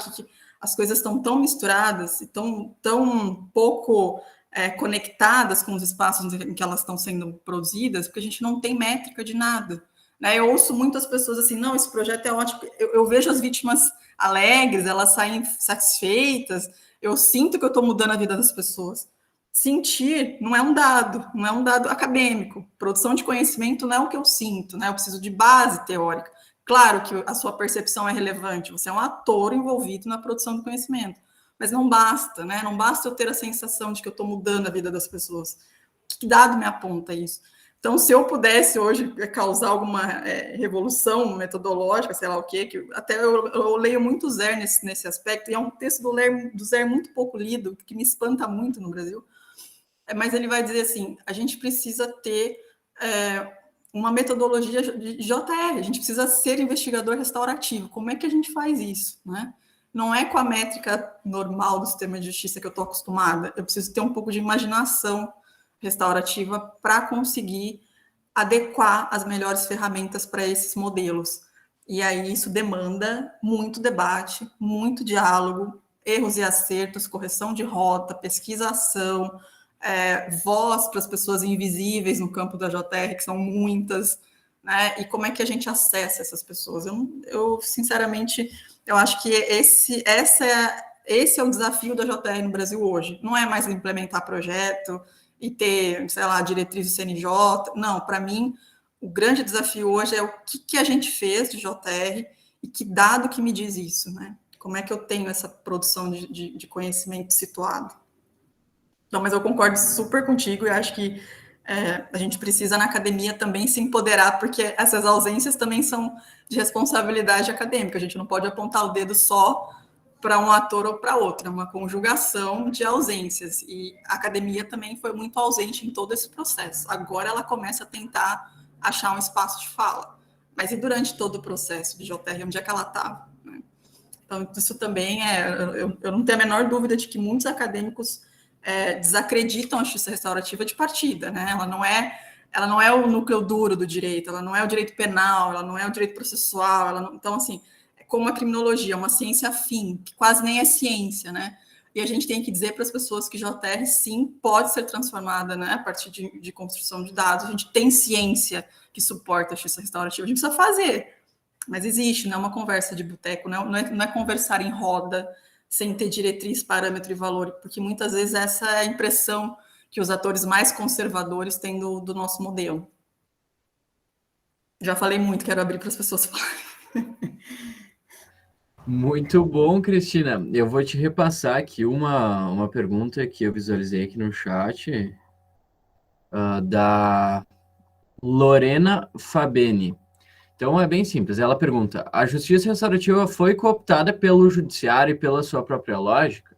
as coisas estão tão misturadas e tão pouco conectadas com os espaços em que elas estão sendo produzidas, porque a gente não tem métrica de nada, né? Eu ouço muitas pessoas assim, não, esse projeto é ótimo, eu vejo as vítimas alegres, elas saem satisfeitas, eu sinto que eu estou mudando a vida das pessoas. Sentir não é um dado acadêmico. Produção de conhecimento não é o que eu sinto, né? Eu preciso de base teórica. Claro que a sua percepção é relevante, você é um ator envolvido na produção do conhecimento, mas não basta, né? Não basta eu ter a sensação de que eu estou mudando a vida das pessoas. Que dado me aponta isso? Então, se eu pudesse hoje causar alguma revolução metodológica, sei lá o quê, que até eu leio muito Zé nesse aspecto, e é um texto do Zé muito pouco lido, que me espanta muito no Brasil, mas ele vai dizer assim, a gente precisa ter uma metodologia de JR, a gente precisa ser investigador restaurativo. Como é que a gente faz isso, né? Não é com a métrica normal do sistema de justiça que eu estou acostumada, eu preciso ter um pouco de imaginação restaurativa para conseguir adequar as melhores ferramentas para esses modelos. E aí isso demanda muito debate, muito diálogo, erros e acertos, correção de rota, pesquisação, voz para as pessoas invisíveis no campo da JR, que são muitas, né? E como é que a gente acessa essas pessoas? Eu sinceramente, eu acho que esse é o desafio da JR no Brasil hoje. Não é mais implementar projeto e ter, sei lá, diretriz do CNJ. Não, para mim, o grande desafio hoje é o que a gente fez de JR e que dado que me diz isso, né? Como é que eu tenho essa produção de conhecimento situado? Não, mas eu concordo super contigo e acho que a gente precisa na academia também se empoderar, porque essas ausências também são de responsabilidade acadêmica. A gente não pode apontar o dedo só para um ator ou para outro, é uma conjugação de ausências, e a academia também foi muito ausente em todo esse processo. Agora ela começa a tentar achar um espaço de fala, mas e durante todo o processo de JR, onde é que ela estava? Né? Então, isso também eu não tenho a menor dúvida de que muitos acadêmicos desacreditam a justiça restaurativa de partida, né? Ela não é o núcleo duro do direito, ela não é o direito penal, ela não é o direito processual, então, assim, como a criminologia, uma ciência afim, que quase nem é ciência, né? E a gente tem que dizer para as pessoas que JR, sim, pode ser transformada, né, a partir de construção de dados. A gente tem ciência que suporta a justiça restaurativa, a gente precisa fazer, mas existe, não é uma conversa de boteco, não é conversar em roda, sem ter diretriz, parâmetro e valor, porque muitas vezes essa é a impressão que os atores mais conservadores têm do nosso modelo. Já falei muito, quero abrir para as pessoas falarem. Muito bom, Cristina. Eu vou te repassar aqui uma pergunta que eu visualizei aqui no chat, da Lorena Fabeni. Então, é bem simples. Ela pergunta, a justiça restaurativa foi cooptada pelo judiciário e pela sua própria lógica?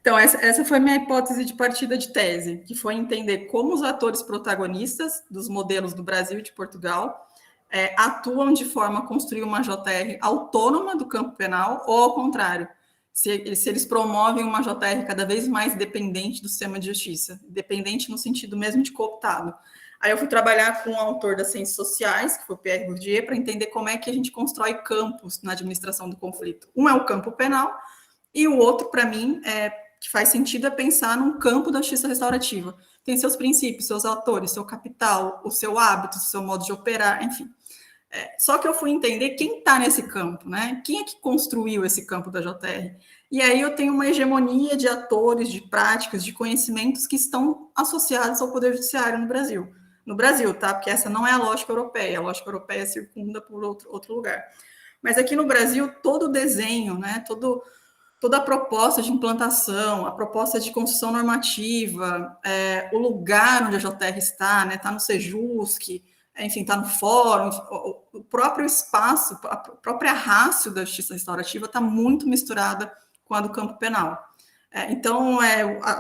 Então, essa foi minha hipótese de partida de tese, que foi entender como os atores protagonistas dos modelos do Brasil e de Portugal atuam de forma a construir uma JR autônoma do campo penal, ou ao contrário, se eles promovem uma JR cada vez mais dependente do sistema de justiça, dependente no sentido mesmo de cooptado. Aí eu fui trabalhar com um autor das ciências sociais, que foi o Pierre Bourdieu, para entender como é que a gente constrói campos na administração do conflito. Um é o campo penal, e o outro, para mim, que faz sentido, é pensar num campo da justiça restaurativa. Tem seus princípios, seus autores, seu capital, o seu hábito, o seu modo de operar, enfim. Só que eu fui entender quem está nesse campo, né? Quem é que construiu esse campo da JR? E aí eu tenho uma hegemonia de atores, de práticas, de conhecimentos que estão associados ao Poder Judiciário no Brasil. No Brasil, tá? Porque essa não é a lógica europeia. A lógica europeia circunda por outro lugar. Mas aqui no Brasil, todo o desenho, né? Toda a proposta de implantação, a proposta de construção normativa, o lugar onde a JR está, né? Está no Sejusc, enfim, está no fórum, o próprio espaço, a própria rácio da justiça restaurativa está muito misturada com a do campo penal. Então,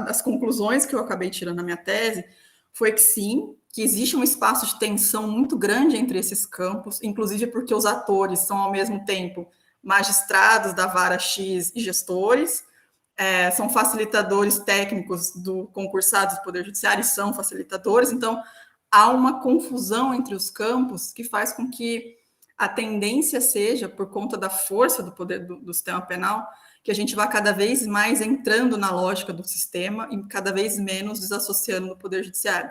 as conclusões que eu acabei tirando na minha tese foi que sim, que existe um espaço de tensão muito grande entre esses campos, inclusive porque os atores são, ao mesmo tempo, magistrados da vara X e gestores, são facilitadores técnicos concursados do Poder Judiciário e são facilitadores, então há uma confusão entre os campos que faz com que a tendência seja, por conta da força do poder do sistema penal, que a gente vá cada vez mais entrando na lógica do sistema e cada vez menos desassociando do Poder Judiciário.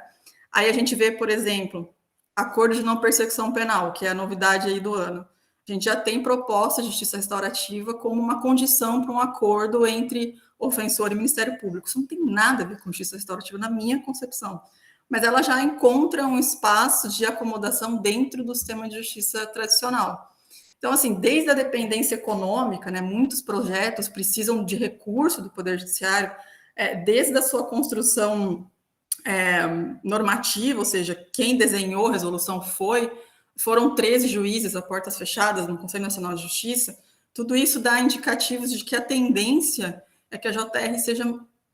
Aí a gente vê, por exemplo, acordo de não persecução penal, que é a novidade aí do ano. A gente já tem proposta de justiça restaurativa como uma condição para um acordo entre ofensor e Ministério Público. Isso não tem nada a ver com justiça restaurativa, na minha concepção. Mas ela já encontra um espaço de acomodação dentro do sistema de justiça tradicional. Então, assim, desde a dependência econômica, né, muitos projetos precisam de recurso do Poder Judiciário, desde a sua construção normativa, ou seja, quem desenhou a resolução foram 13 juízes a portas fechadas no Conselho Nacional de Justiça. Tudo isso dá indicativos de que a tendência é que a JR seja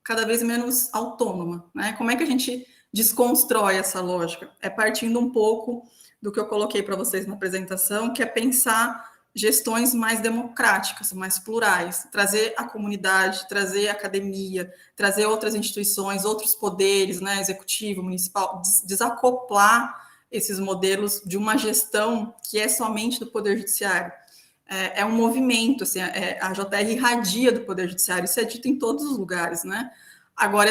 cada vez menos autônoma, né? Como é que a gente desconstrói essa lógica? Partindo um pouco do que eu coloquei para vocês na apresentação, que é pensar gestões mais democráticas, mais plurais, trazer a comunidade, trazer a academia, trazer outras instituições, outros poderes, né, executivo, municipal, desacoplar esses modelos de uma gestão que é somente do Poder Judiciário. É um movimento, assim, a JR irradia do Poder Judiciário, isso é dito em todos os lugares, né? Agora,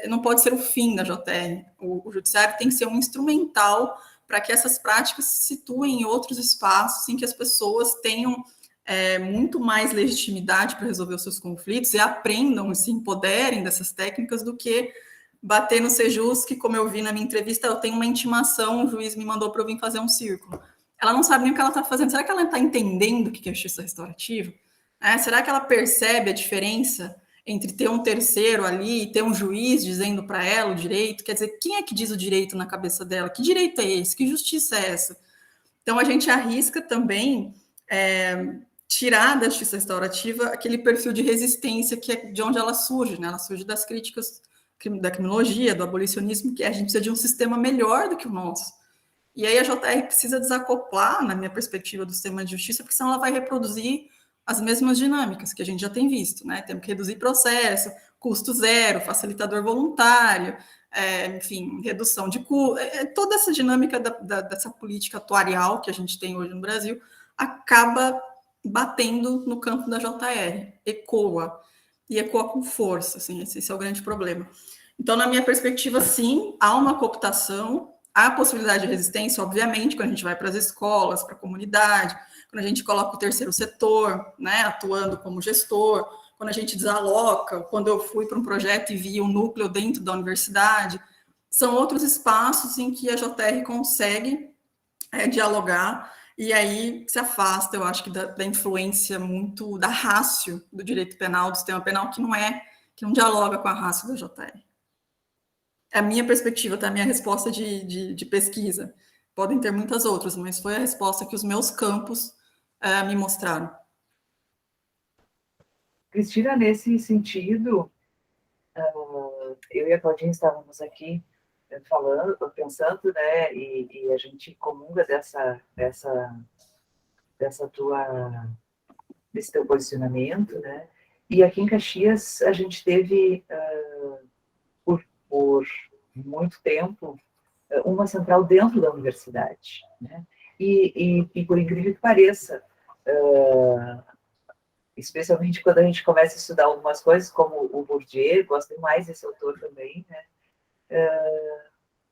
não pode ser o fim da JR, o Judiciário tem que ser um instrumental para que essas práticas se situem em outros espaços em que as pessoas tenham muito mais legitimidade para resolver os seus conflitos e aprendam e se empoderem dessas técnicas do que bater no Sejusc, como eu vi na minha entrevista, eu tenho uma intimação, o juiz me mandou para eu vir fazer um círculo. Ela não sabe nem o que ela está fazendo. Será que ela está entendendo o que é justiça restaurativa? Será que ela percebe a diferença entre ter um terceiro ali e ter um juiz dizendo para ela o direito? Quer dizer, quem é que diz o direito na cabeça dela? Que direito é esse? Que justiça é essa? Então, a gente arrisca também tirar da justiça restaurativa aquele perfil de resistência que é de onde ela surge, né? Ela surge das críticas da criminologia, do abolicionismo, que a gente precisa de um sistema melhor do que o nosso. E aí a JR precisa desacoplar, na minha perspectiva, do sistema de justiça, porque senão ela vai reproduzir as mesmas dinâmicas que a gente já tem visto, né? Temos que reduzir processo, custo zero, facilitador voluntário, enfim, redução de custo. Toda essa dinâmica dessa política atuarial que a gente tem hoje no Brasil acaba batendo no campo da JR, ecoa com força, assim, esse é o grande problema. Então, na minha perspectiva, sim, há uma cooptação, há a possibilidade de resistência, obviamente, quando a gente vai para as escolas, para a comunidade, quando a gente coloca o terceiro setor, né, atuando como gestor, quando a gente desaloca, quando eu fui para um projeto e vi um núcleo dentro da universidade, são outros espaços em que a JR consegue dialogar e aí se afasta, eu acho que da influência muito da ratio do direito penal, do sistema penal, que não dialoga com a ratio da JR. É a minha perspectiva, tá? A minha resposta de pesquisa. Podem ter muitas outras, mas foi a resposta que os meus campos me mostraram. Cristina, nesse sentido, eu e a Claudinha estávamos aqui falando, pensando, né, e a gente comunga desse teu posicionamento, né, e aqui em Caxias a gente teve, por muito tempo, uma central dentro da universidade, né, e por incrível que pareça, especialmente quando a gente começa a estudar algumas coisas, como o Bourdieu, gosto mais desse autor também, né,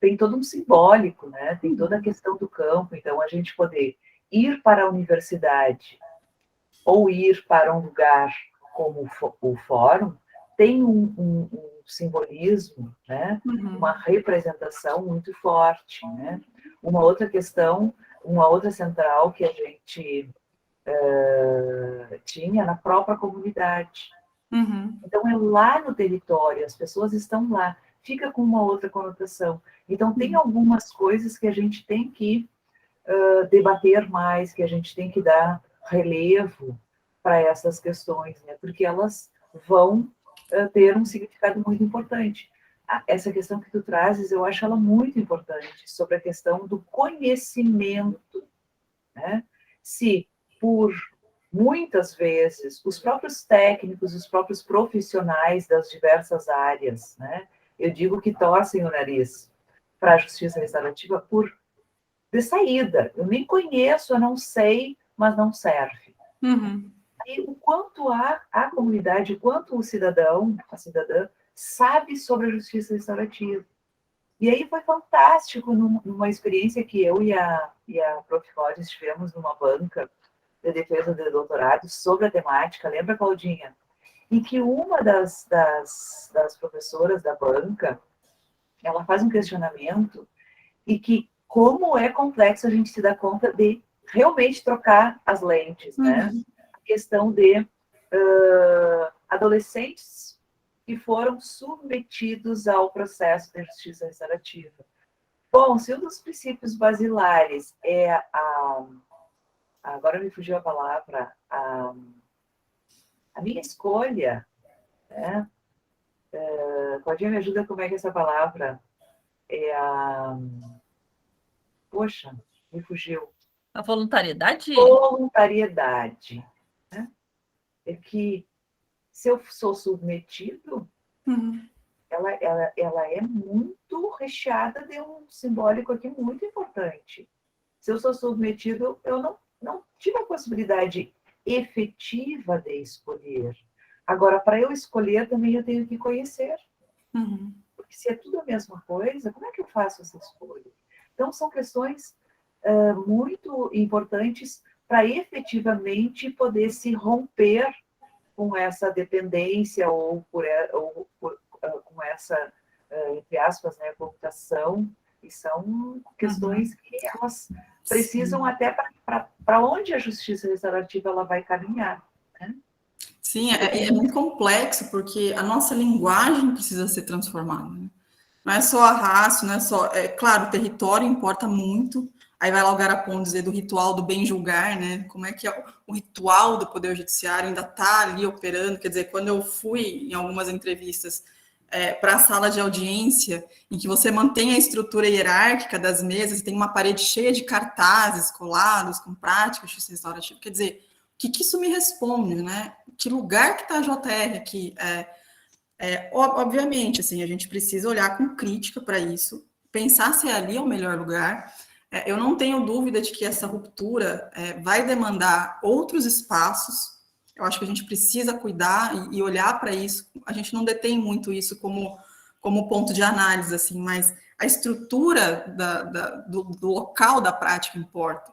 tem todo um simbólico, né? Tem toda a questão do campo, então a gente poder ir para a universidade ou ir para um lugar como o fórum tem um simbolismo, né? Uma representação muito forte, né? Uma outra questão, uma outra central que a gente tinha na própria comunidade. Então é lá no território, as pessoas estão lá, fica com uma outra conotação. Então tem algumas coisas que a gente tem que debater mais, que a gente tem que dar relevo para essas questões, né? Porque elas vão ter um significado muito importante. Essa questão que tu trazes, eu acho ela muito importante, sobre a questão do conhecimento, né? Se por muitas vezes os próprios técnicos, os próprios profissionais das diversas áreas, né? Eu digo que torcem o nariz para a justiça restaurativa de saída. Eu nem conheço, eu não sei, mas não serve. E o quanto a comunidade, o quanto o cidadão, a cidadã, sabe sobre a justiça restaurativa. E aí foi fantástico, numa experiência que eu e a Prof. Cláudia tivemos numa banca de defesa de doutorado sobre a temática, lembra, Claudinha? E que uma das professoras da banca, ela faz um questionamento e que como é complexo a gente se dar conta de realmente trocar as lentes, né? A questão de adolescentes que foram submetidos ao processo de justiça restaurativa. Bom, se um dos princípios basilares é agora me fugiu a palavra, a minha escolha, né? Claudinha, me ajuda como é que é essa palavra? Poxa, me fugiu. A voluntariedade? Voluntariedade. Né? É que se eu sou submetido, ela é muito recheada de um simbólico aqui muito importante. Se eu sou submetido, eu não tive a possibilidade efetiva de escolher. Agora, para eu escolher, também eu tenho que conhecer. Porque se é tudo a mesma coisa, como é que eu faço essa escolha? Então, são questões muito importantes para efetivamente poder se romper com essa dependência ou com essa, entre aspas, né, cooptação. E são questões que elas precisam até para onde a justiça restaurativa ela vai caminhar. Né? Sim, é muito complexo, porque a nossa linguagem precisa ser transformada. Né? Não é só a raça, não é só... claro, o território importa muito. Aí vai lá o Garapon dizer do ritual do bem julgar, né? Como é que é o ritual do Poder Judiciário ainda está ali operando. Quer dizer, quando eu fui em algumas entrevistas para a sala de audiência, em que você mantém a estrutura hierárquica das mesas, tem uma parede cheia de cartazes colados com práticas de justiça restaurativa, quer dizer, o que isso me responde, né? Que lugar que está a JR aqui? Obviamente, assim, a gente precisa olhar com crítica para isso, pensar se ali é o melhor lugar. Eu não tenho dúvida de que essa ruptura vai demandar outros espaços. Eu acho que a gente precisa cuidar e olhar para isso. A gente não detém muito isso como ponto de análise, assim, mas a estrutura do local da prática importa.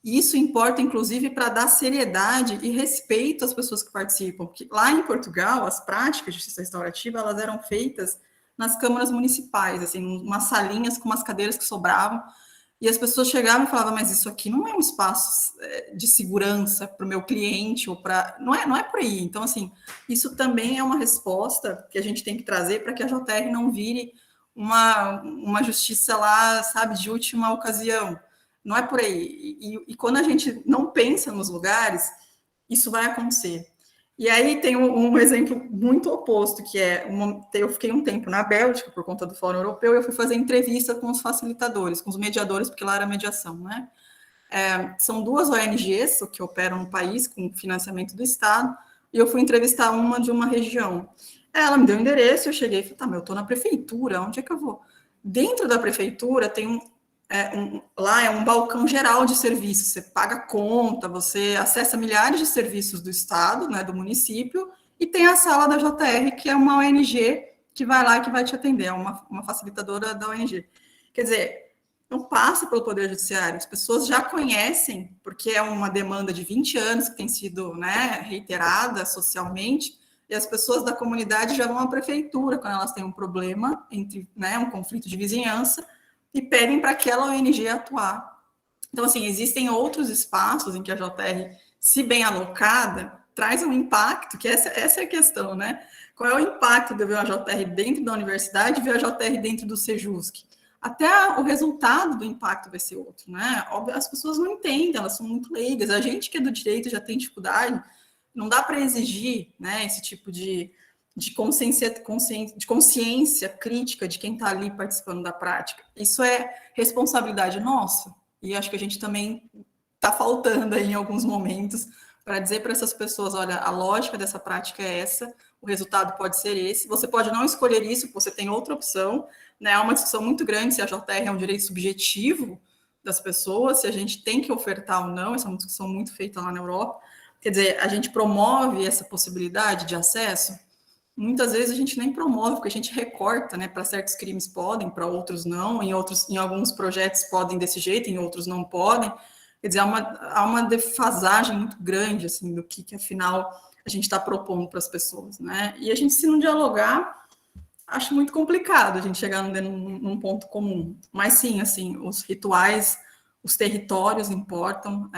E isso importa, inclusive, para dar seriedade e respeito às pessoas que participam. Porque lá em Portugal, as práticas de justiça restaurativa, elas eram feitas nas câmaras municipais, assim, umas salinhas com umas cadeiras que sobravam, e as pessoas chegavam e falavam, mas isso aqui não é um espaço de segurança para o meu cliente, ou para... Não é por aí. Então, assim, isso também é uma resposta que a gente tem que trazer para que a JR não vire uma justiça lá, sabe, de última ocasião. Não é por aí. E quando a gente não pensa nos lugares, isso vai acontecer. E aí tem um exemplo muito oposto, que é, eu fiquei um tempo na Bélgica, por conta do Fórum Europeu, e eu fui fazer entrevista com os facilitadores, com os mediadores, porque lá era mediação, né? São 2 ONGs que operam no país, com financiamento do Estado, e eu fui entrevistar uma de uma região. Ela me deu o endereço, eu cheguei e falei, tá, mas eu estou na prefeitura, onde é que eu vou? Dentro da prefeitura tem lá é um balcão geral de serviços, você paga conta, você acessa milhares de serviços do Estado, né, do município, e tem a sala da JR, que é uma ONG que vai lá e que vai te atender, é uma facilitadora da ONG. Quer dizer, não passa pelo Poder Judiciário, as pessoas já conhecem, porque é uma demanda de 20 anos que tem sido, né, reiterada socialmente, e as pessoas da comunidade já vão à prefeitura quando elas têm um problema, né, um conflito de vizinhança, e pedem para aquela ONG atuar. Então, assim, existem outros espaços em que a JR, se bem alocada, traz um impacto, que essa é a questão, né? Qual é o impacto de ver a JR dentro da universidade e ver a JR dentro do Sejusc? Até o resultado do impacto vai ser outro, né? Óbvio, as pessoas não entendem, elas são muito leigas. A gente que é do direito já tem dificuldade, não dá para exigir, né, esse tipo de consciência crítica de quem está ali participando da prática. Isso é responsabilidade nossa, e acho que a gente também está faltando aí em alguns momentos para dizer para essas pessoas, olha, a lógica dessa prática é essa, o resultado pode ser esse, você pode não escolher isso, você tem outra opção, né? É uma discussão muito grande se a JR é um direito subjetivo das pessoas, se a gente tem que ofertar ou não, essa é uma discussão muito feita lá na Europa. Quer dizer, a gente promove essa possibilidade de acesso? Muitas vezes a gente nem promove, porque a gente recorta, né? Para certos crimes podem, para outros não, em alguns projetos podem desse jeito, em outros não podem. Quer dizer, há uma defasagem muito grande, assim, do que afinal a gente está propondo para as pessoas, né? E a gente, se não dialogar, acho muito complicado a gente chegar num ponto comum. Mas sim, assim, os rituais, os territórios importam.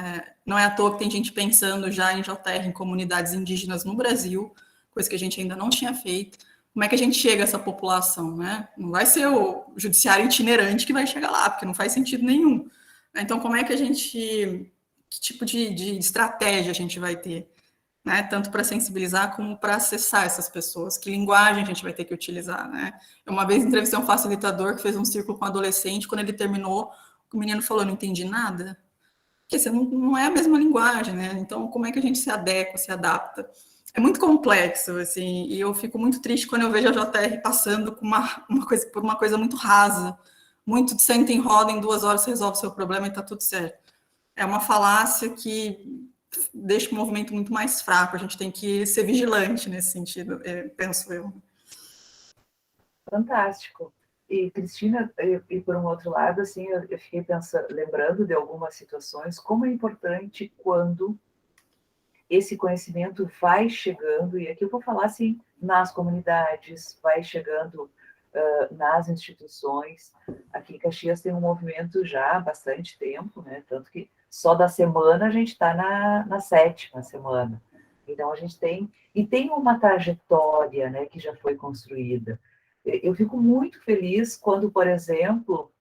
Não é à toa que tem gente pensando já em JR, em comunidades indígenas no Brasil, coisa que a gente ainda não tinha feito. Como é que a gente chega a essa população, né? Não vai ser o judiciário itinerante que vai chegar lá, porque não faz sentido nenhum. Então, como é que a gente... Que tipo de estratégia a gente vai ter? Né? Tanto para sensibilizar como para acessar essas pessoas. Que linguagem a gente vai ter que utilizar, né? Eu uma vez entrevistei um facilitador que fez um círculo com um adolescente, quando ele terminou, o menino falou, não entendi nada. Porque você não é a mesma linguagem, né? Então, como é que a gente se adequa, se adapta? É muito complexo, assim, e eu fico muito triste quando eu vejo a JR passando por uma coisa muito rasa, muito de senta e roda, em 2 horas você resolve o seu problema e está tudo certo. É uma falácia que deixa o movimento muito mais fraco, a gente tem que ser vigilante nesse sentido, penso eu. Fantástico. E, Cristina, e por um outro lado, assim, eu fiquei pensando, lembrando de algumas situações, como é importante quando esse conhecimento vai chegando, e aqui eu vou falar assim, nas comunidades, vai chegando nas instituições. Aqui em Caxias tem um movimento já há bastante tempo, né? Tanto que só da semana a gente está na 7ª semana. Então a gente tem uma trajetória, né, que já foi construída. Eu fico muito feliz quando, por exemplo,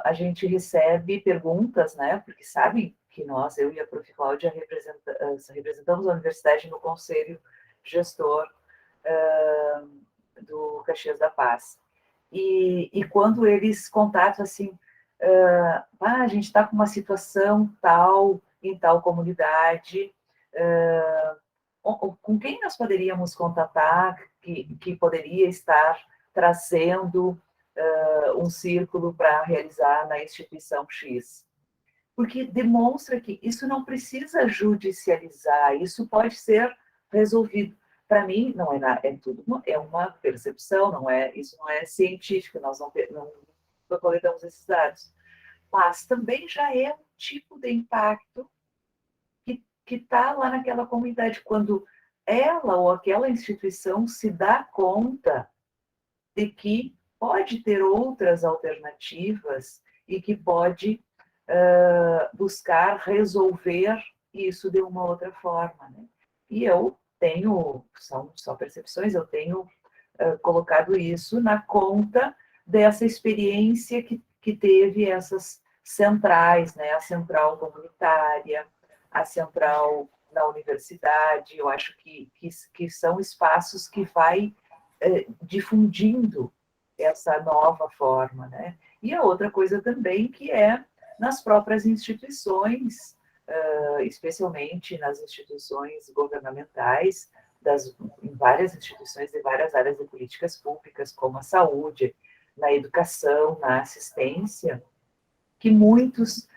a gente recebe perguntas, né? Porque sabem que nós, eu e a Prof. Cláudia, representamos a universidade no conselho gestor do Caxias da Paz. E quando eles contatam assim, a gente está com uma situação tal, em tal comunidade, com quem nós poderíamos contatar que poderia estar trazendo um círculo para realizar na instituição X? Porque demonstra que isso não precisa judicializar, isso pode ser resolvido. Para mim, não é nada, é uma percepção, isso não é científico, nós não coletamos esses dados. Mas também já é um tipo de impacto que está lá naquela comunidade, quando ela ou aquela instituição se dá conta de que pode ter outras alternativas e que pode buscar resolver isso de uma outra forma, né? E eu tenho, são só percepções, eu tenho colocado isso na conta dessa experiência que teve essas centrais, né? A central comunitária, a central na universidade. Eu acho que são espaços que vai difundindo essa nova forma, né? E a outra coisa também que é nas próprias instituições, especialmente nas instituições governamentais, em várias instituições de várias áreas de políticas públicas, como a saúde, na educação, na assistência, que muitos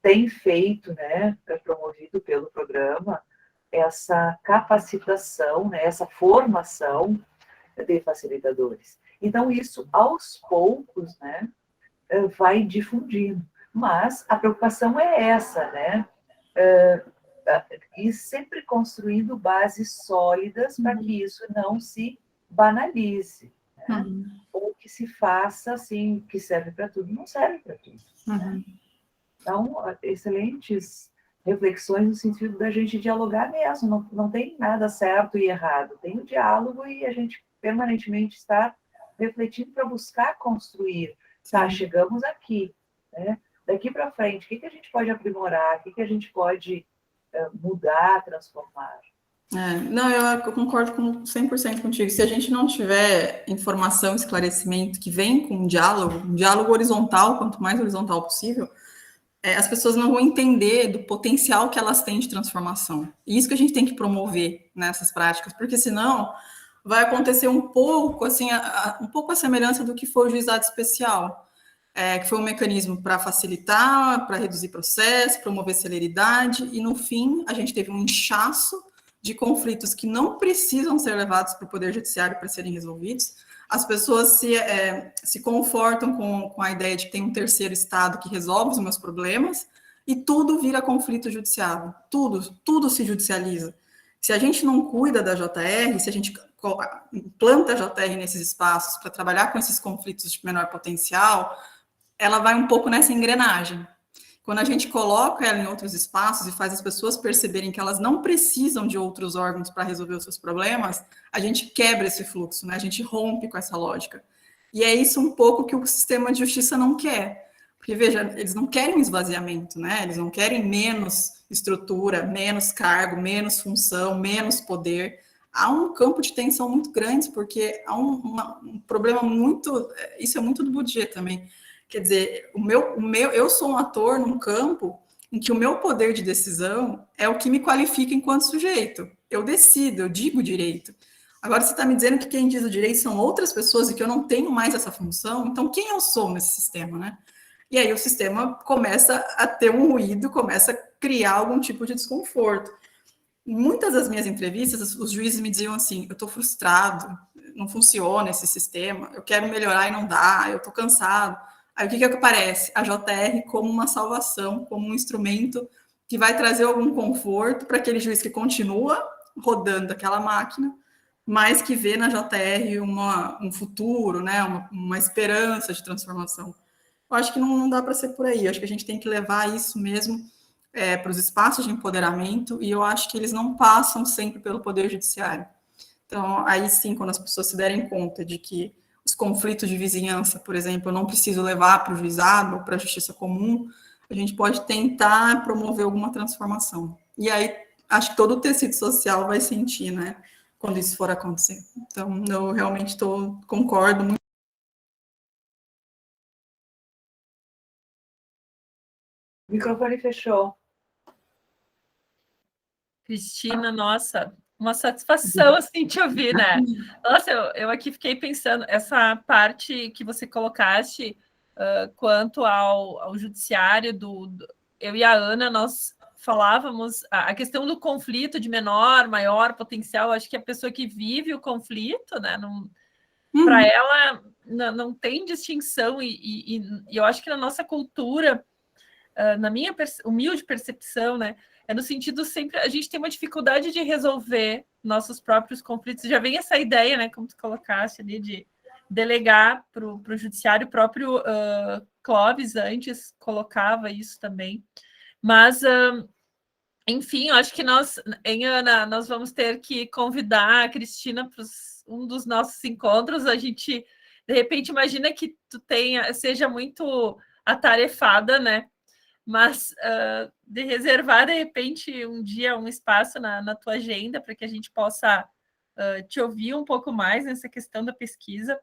têm feito, né, promovido pelo programa, essa capacitação, né, essa formação de facilitadores. Então, isso, aos poucos, né, vai difundindo. Mas a preocupação é essa, né? E sempre construindo bases sólidas para que isso não se banalize, né? Ou que se faça assim, que serve para tudo, não serve para tudo. Então, excelentes reflexões no sentido da gente dialogar mesmo, não tem nada certo e errado, tem o diálogo e a gente permanentemente está refletindo para buscar construir. Tá, chegamos aqui, né? Daqui para frente, o que a gente pode aprimorar, o que a gente pode mudar, transformar? Não, eu concordo com 100% contigo. Se a gente não tiver informação, esclarecimento que vem com um diálogo horizontal, quanto mais horizontal possível, as pessoas não vão entender do potencial que elas têm de transformação. E isso que a gente tem que promover nessas práticas, porque senão vai acontecer um pouco assim, um pouco a semelhança do que foi o juizado especial, que foi um mecanismo para facilitar, para reduzir processo, promover celeridade, e no fim a gente teve um inchaço de conflitos que não precisam ser levados para o Poder Judiciário para serem resolvidos. As pessoas se confortam com a ideia de que tem um terceiro Estado que resolve os meus problemas, e tudo vira conflito judiciável, tudo se judicializa. Se a gente não cuida da JR, se a gente implanta a JR nesses espaços para trabalhar com esses conflitos de menor potencial, ela vai um pouco nessa engrenagem. Quando a gente coloca ela em outros espaços e faz as pessoas perceberem que elas não precisam de outros órgãos para resolver os seus problemas, a gente quebra esse fluxo, né? A gente rompe com essa lógica. E é isso um pouco que o sistema de justiça não quer. Porque, veja, eles não querem um esvaziamento, né? Eles não querem menos estrutura, menos cargo, menos função, menos poder. Há um campo de tensão muito grande, porque há um problema muito... Isso é muito do Bourdieu também. Quer dizer, eu sou um ator num campo em que o meu poder de decisão é o que me qualifica enquanto sujeito. Eu decido, eu digo direito. Agora, você está me dizendo que quem diz o direito são outras pessoas e que eu não tenho mais essa função, então quem eu sou nesse sistema, né? E aí o sistema começa a ter um ruído, começa a criar algum tipo de desconforto. Em muitas das minhas entrevistas, os juízes me diziam assim, eu estou frustrado, não funciona esse sistema, eu quero melhorar e não dá, eu estou cansado. Aí o que aparece? A JR como uma salvação, como um instrumento que vai trazer algum conforto para aquele juiz que continua rodando aquela máquina, mas que vê na JR um futuro, né? uma esperança de transformação. Eu acho que não dá para ser por aí, eu acho que a gente tem que levar isso mesmo para os espaços de empoderamento, e eu acho que eles não passam sempre pelo Poder Judiciário. Então, aí sim, quando as pessoas se derem conta de que os conflitos de vizinhança, por exemplo, eu não preciso levar para o juizado ou para a justiça comum, a gente pode tentar promover alguma transformação. E aí, acho que todo o tecido social vai sentir, né, quando isso for acontecer. Então, eu realmente concordo muito. O microfone fechou. Cristina, nossa, uma satisfação assim te ouvir, né? Nossa, eu aqui fiquei pensando, essa parte que você colocaste quanto ao judiciário, eu e a Ana, nós falávamos a questão do conflito de menor, maior potencial, acho que a pessoa que vive o conflito, né, para ela não tem distinção, e eu acho que na nossa cultura, na minha humilde percepção, né, é no sentido sempre, a gente tem uma dificuldade de resolver nossos próprios conflitos. Já vem essa ideia, né, como tu colocaste ali, de delegar para o judiciário. O próprio Clóvis antes colocava isso também. Mas, enfim, eu acho que nós, Ana, nós vamos ter que convidar a Cristina para um dos nossos encontros. A gente, de repente, imagina que tu seja muito atarefada, né? mas de reservar, de repente, um dia, um espaço na tua agenda para que a gente possa te ouvir um pouco mais nessa questão da pesquisa.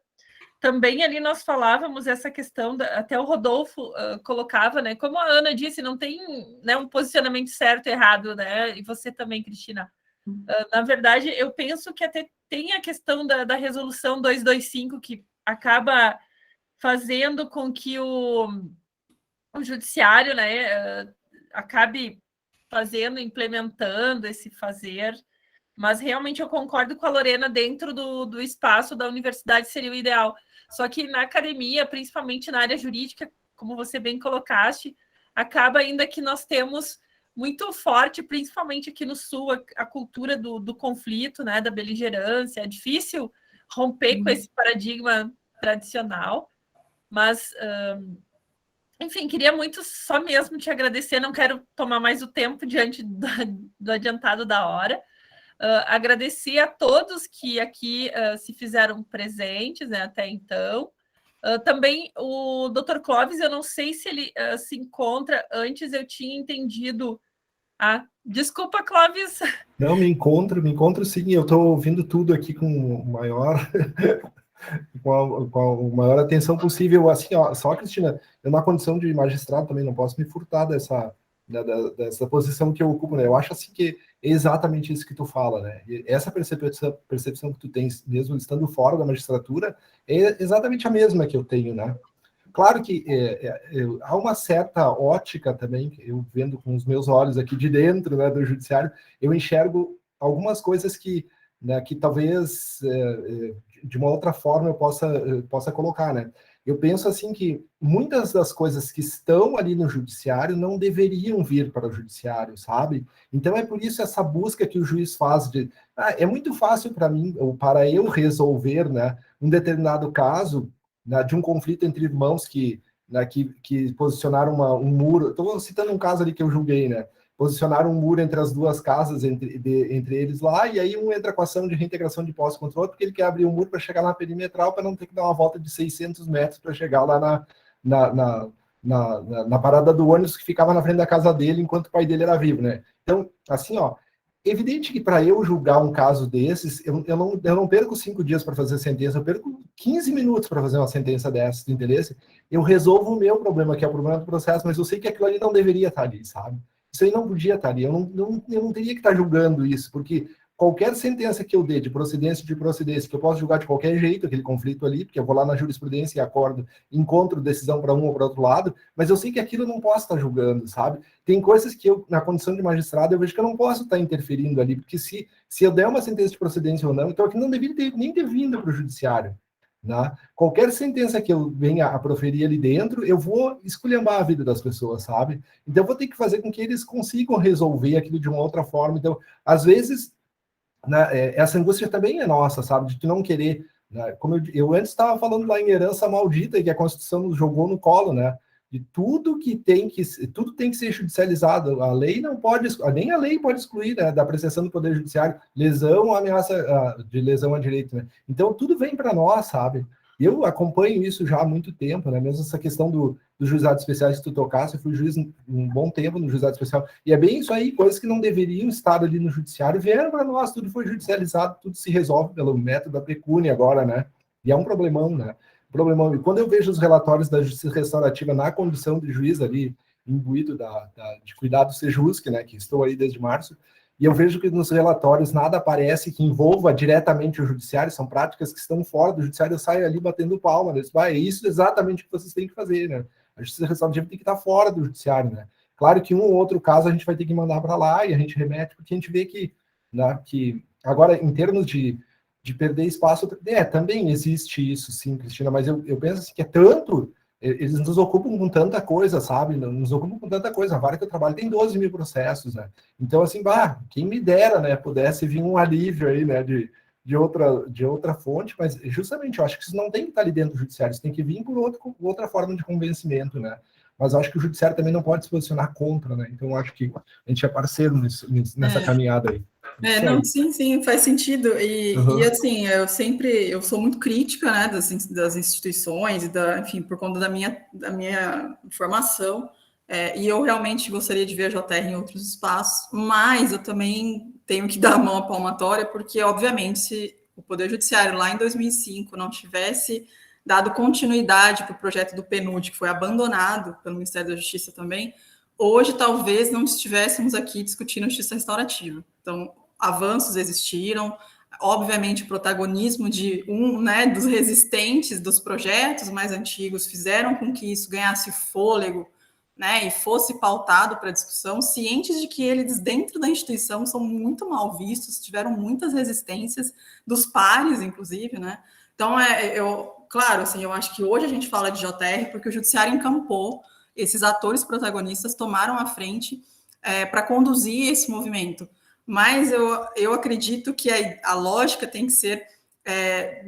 Também ali nós falávamos essa questão, até o Rodolfo colocava, né? Como a Ana disse, não tem, né, um posicionamento certo e errado, né? E você também, Cristina. Na verdade, eu penso que até tem a questão da resolução 225, que acaba fazendo com que o judiciário, né, acabe fazendo, implementando esse fazer, mas realmente eu concordo com a Lorena, dentro do espaço da universidade seria o ideal. Só que na academia, principalmente na área jurídica, como você bem colocaste, acaba ainda que nós temos muito forte, principalmente aqui no Sul, a cultura do conflito, né, da beligerância. É difícil romper com esse paradigma tradicional, mas... enfim, queria muito só mesmo te agradecer, não quero tomar mais o tempo diante do adiantado da hora. Agradecer a todos que aqui se fizeram presentes, né, até então. Também o Dr. Clóvis, eu não sei se ele se encontra, antes eu tinha entendido... desculpa, Clóvis. Não, me encontro sim, eu estou ouvindo tudo aqui com o maior... com a maior atenção possível, assim, ó, só, Cristina, eu na condição de magistrado também não posso me furtar dessa posição que eu ocupo, né? Eu acho assim que é exatamente isso que tu fala, né? E essa percepção que tu tens, mesmo estando fora da magistratura, é exatamente a mesma que eu tenho, né? Claro que há uma certa ótica também, eu vendo com os meus olhos aqui de dentro, né, do judiciário, eu enxergo algumas coisas que, né, que talvez de uma outra forma eu possa colocar, né? Eu penso assim que muitas das coisas que estão ali no judiciário não deveriam vir para o judiciário, sabe? Então é por isso essa busca que o juiz faz de... é muito fácil para mim, ou para eu resolver, né, um determinado caso, né, de um conflito entre irmãos que posicionaram um muro. Estou citando um caso ali que eu julguei, né? Posicionaram um muro entre as duas casas, entre eles lá, e aí um entra com a ação de reintegração de posse contra o outro, porque ele quer abrir um muro para chegar na perimetral, para não ter que dar uma volta de 600 metros para chegar lá na parada do ônibus que ficava na frente da casa dele, enquanto o pai dele era vivo, né? Então, assim, ó, evidente que para eu julgar um caso desses, eu não perco 5 dias para fazer a sentença, eu perco 15 minutos para fazer uma sentença dessas, entendeu? Eu resolvo o meu problema, que é o problema do processo, mas eu sei que aquilo ali não deveria estar ali, sabe? Isso aí não podia estar ali, eu não teria que estar julgando isso, porque qualquer sentença que eu dê de procedência, que eu posso julgar de qualquer jeito aquele conflito ali, porque eu vou lá na jurisprudência e encontro decisão para um ou para outro lado, mas eu sei que aquilo eu não posso estar julgando, sabe? Tem coisas que eu, na condição de magistrado, eu vejo que eu não posso estar interferindo ali, porque se eu der uma sentença de procedência ou não, então aqui não deveria nem ter vindo para o judiciário. Né? Qualquer sentença que eu venha a proferir ali dentro, eu vou esculhambar a vida das pessoas, sabe? Então eu vou ter que fazer com que eles consigam resolver aquilo de uma outra forma. Então, às vezes, né, essa angústia também é nossa, sabe? De tu não querer, né? Como eu antes estava falando lá em herança maldita, que a Constituição nos jogou no colo, né? De tudo tem que ser judicializado. A lei não pode, nem a lei pode excluir, né, da apreciação do Poder Judiciário, lesão ou ameaça de lesão a direito, né? Então, tudo vem para nós, sabe? Eu acompanho isso já há muito tempo, né? Mesmo essa questão dos juizados especiais que tu tocasse, eu fui juiz um bom tempo no juizado especial, e é bem isso aí, coisas que não deveriam estar ali no judiciário, vieram para nós, tudo foi judicializado, tudo se resolve pelo método da pecúnia agora, né? E é um problemão, né? E quando eu vejo os relatórios da justiça restaurativa na condição de juiz ali, imbuído de cuidado Sejusc, né, que estou aí desde março, e eu vejo que nos relatórios nada aparece que envolva diretamente o judiciário, são práticas que estão fora do judiciário, eu saio ali batendo palma, né? É isso exatamente que vocês têm que fazer, né? A justiça restaurativa tem que estar fora do judiciário, né? Claro que um ou outro caso a gente vai ter que mandar para lá e a gente remete, porque a gente vê que, né, que agora, em termos de perder espaço, também existe isso, sim, Cristina, mas eu penso assim, que é tanto, eles nos ocupam com tanta coisa, sabe? Nos ocupam com tanta coisa. A vara que eu trabalho tem 12 mil processos, né? Então, assim, quem me dera, né, pudesse vir um alívio aí, né, de outra fonte, mas justamente eu acho que isso não tem que estar ali dentro do judiciário, isso tem que vir por outra forma de convencimento, né? Mas eu acho que o judiciário também não pode se posicionar contra, né? Então, eu acho que a gente é parceiro nessa caminhada aí. Não, sim, faz sentido. E assim, eu sou muito crítica, né, das instituições, enfim, por conta da minha formação, E eu realmente gostaria de ver a JR em outros espaços, mas eu também tenho que dar a mão à palmatória, porque, obviamente, se o Poder Judiciário, lá em 2005, não tivesse dado continuidade para o projeto do PNUD, que foi abandonado pelo Ministério da Justiça também, hoje talvez não estivéssemos aqui discutindo justiça restaurativa. Então, avanços existiram, obviamente o protagonismo de dos resistentes dos projetos mais antigos fizeram com que isso ganhasse fôlego, e fosse pautado para discussão, cientes de que eles, dentro da instituição, são muito mal vistos, tiveram muitas resistências dos pares, inclusive, né? Então, claro, assim, eu acho que hoje a gente fala de JR porque o judiciário encampou, esses atores protagonistas tomaram a frente para conduzir esse movimento. Mas eu acredito que a lógica tem que ser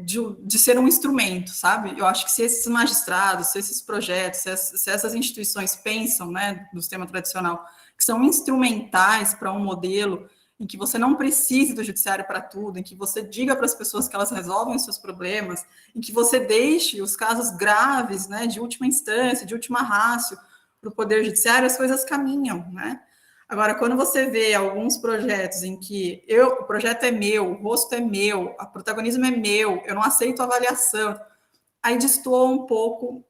de ser um instrumento, sabe? Eu acho que se esses magistrados, se esses projetos, se essas instituições pensam, do sistema tradicional, que são instrumentais para um modelo em que você não precise do judiciário para tudo, em que você diga para as pessoas que elas resolvem os seus problemas, em que você deixe os casos graves, de última instância, de última ratio, para o Poder Judiciário, as coisas caminham, né? Agora, quando você vê alguns projetos em que o projeto é meu, o rosto é meu, o protagonismo é meu, eu não aceito avaliação, aí destoa um pouco,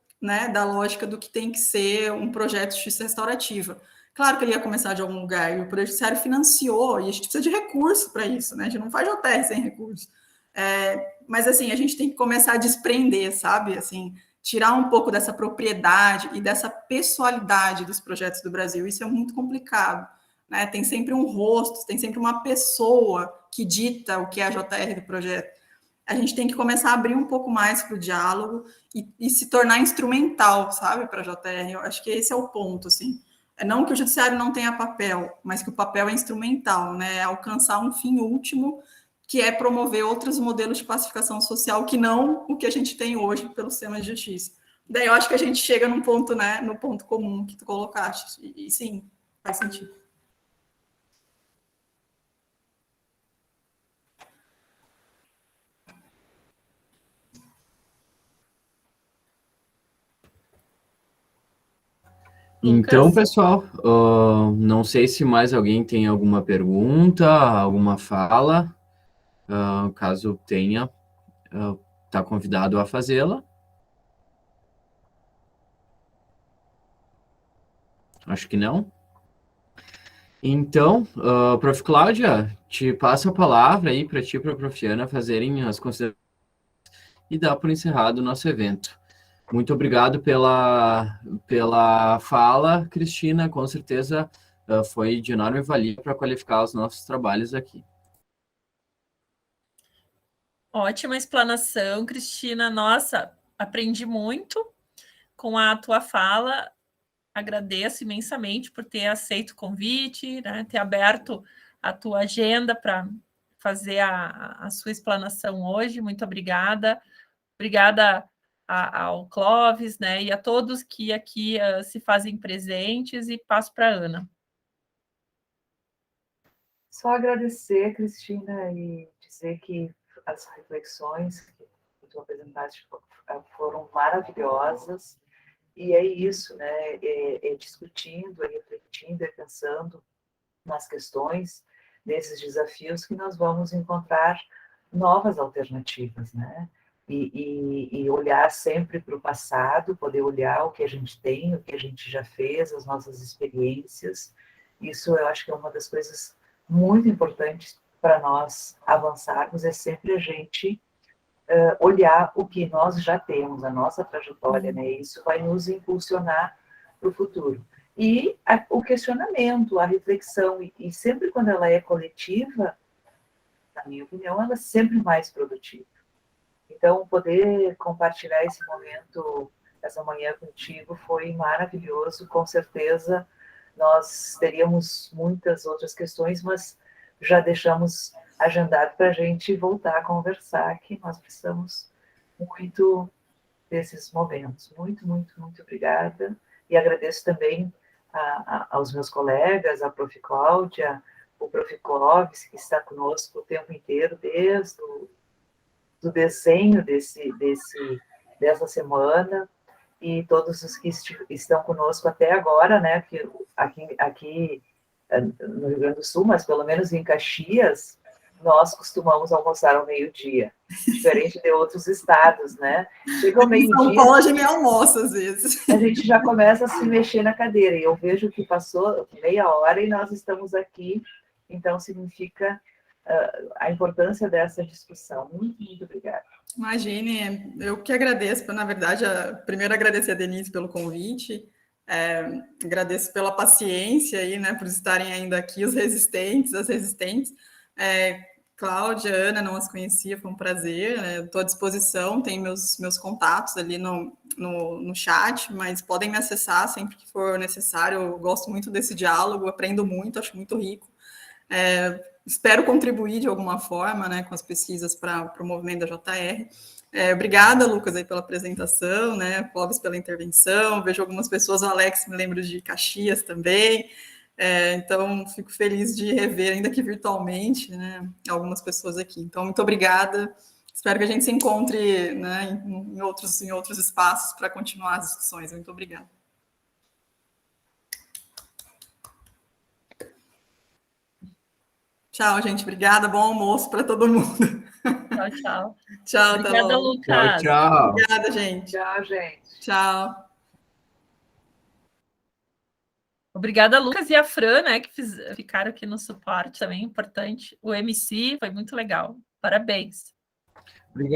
da lógica do que tem que ser um projeto de justiça restaurativa. Claro que ele ia começar de algum lugar, e o Poder Judiciário financiou, e a gente precisa de recurso para isso, né? A gente não faz JR sem recurso. Mas, assim, a gente tem que começar a desprender, sabe? Assim, tirar um pouco dessa propriedade e dessa pessoalidade dos projetos do Brasil. Isso é muito complicado, né? Tem sempre um rosto, tem sempre uma pessoa que dita o que é a JR do projeto. A gente tem que começar a abrir um pouco mais para o diálogo e se tornar instrumental, sabe, para a JR. Eu acho que esse é o ponto, assim. Não que o judiciário não tenha papel, mas que o papel é instrumental, né? Alcançar um fim último, que é promover outros modelos de pacificação social que não o que a gente tem hoje pelo sistema de justiça. Daí eu acho que a gente chega num ponto, no ponto comum que tu colocaste. E sim, faz sentido. Então, pessoal, não sei se mais alguém tem alguma pergunta, alguma fala. Caso tenha, está convidado a fazê-la. Acho que não. Então, Prof. Cláudia, te passo a palavra aí para ti e para a Prof. Ana fazerem as considerações e dar por encerrado o nosso evento. Muito obrigado pela fala, Cristina. Com certeza foi de enorme valia para qualificar os nossos trabalhos aqui. Ótima explanação, Cristina. Nossa, aprendi muito com a tua fala. Agradeço imensamente por ter aceito o convite, ter aberto a tua agenda para fazer a sua explanação hoje. Muito obrigada. Obrigada ao Clóvis, e a todos que aqui se fazem presentes, e passo para a Ana. Só agradecer, Cristina, e dizer que as reflexões que tu apresentaste foram maravilhosas, e é isso, discutindo, refletindo, pensando nas questões desses desafios que nós vamos encontrar novas alternativas, E olhar sempre para o passado, poder olhar o que a gente tem, o que a gente já fez, as nossas experiências. Isso eu acho que é uma das coisas muito importantes para nós avançarmos, é sempre a gente olhar o que nós já temos, a nossa trajetória, Isso vai nos impulsionar para o futuro. E o questionamento, a reflexão, e sempre quando ela é coletiva, na minha opinião, ela é sempre mais produtiva. Então, poder compartilhar esse momento, essa manhã contigo, foi maravilhoso. Com certeza, nós teríamos muitas outras questões, mas já deixamos agendado para a gente voltar a conversar, que nós precisamos muito desses momentos. Muito, muito, muito obrigada. E agradeço também aos meus colegas, a Prof. Cláudia, o Prof. Clóvis, que está conosco o tempo inteiro, desde do desenho dessa semana, e todos os que estão conosco até agora, né? Que aqui no Rio Grande do Sul, mas pelo menos em Caxias, nós costumamos almoçar ao meio-dia, diferente de outros estados, né? Chega ao meio-dia. Em São Paulo a gente almoça às vezes. A gente já começa a se mexer na cadeira, e eu vejo que passou meia hora e nós estamos aqui, então significa a importância dessa discussão. Muito, muito obrigada. Imagine, eu que agradeço, na verdade, primeiro agradecer a Denise pelo convite, agradeço pela paciência aí, né, por estarem ainda aqui, os resistentes, as resistentes. Cláudia, Ana, não as conhecia, foi um prazer, né, estou à disposição, tem meus contatos ali no chat, mas podem me acessar sempre que for necessário, eu gosto muito desse diálogo, aprendo muito, acho muito rico. Espero contribuir de alguma forma, né, com as pesquisas para o movimento da JR. Obrigada, Lucas, aí pela apresentação, né, Clóvis pela intervenção, vejo algumas pessoas, o Alex me lembro de Caxias também, então fico feliz de rever, ainda que virtualmente, né, algumas pessoas aqui. Então, muito obrigada, espero que a gente se encontre, né, em outros espaços para continuar as discussões. Muito obrigada. Tchau, gente. Obrigada. Bom almoço para todo mundo. Tchau, tchau. Tchau, Obrigada, Lucas. Tchau, tchau. Obrigada, gente. Tchau, gente. Tchau. Obrigada, Lucas e a Fran, né, que ficaram aqui no suporte também, importante. O MC foi muito legal. Parabéns. Obrigado.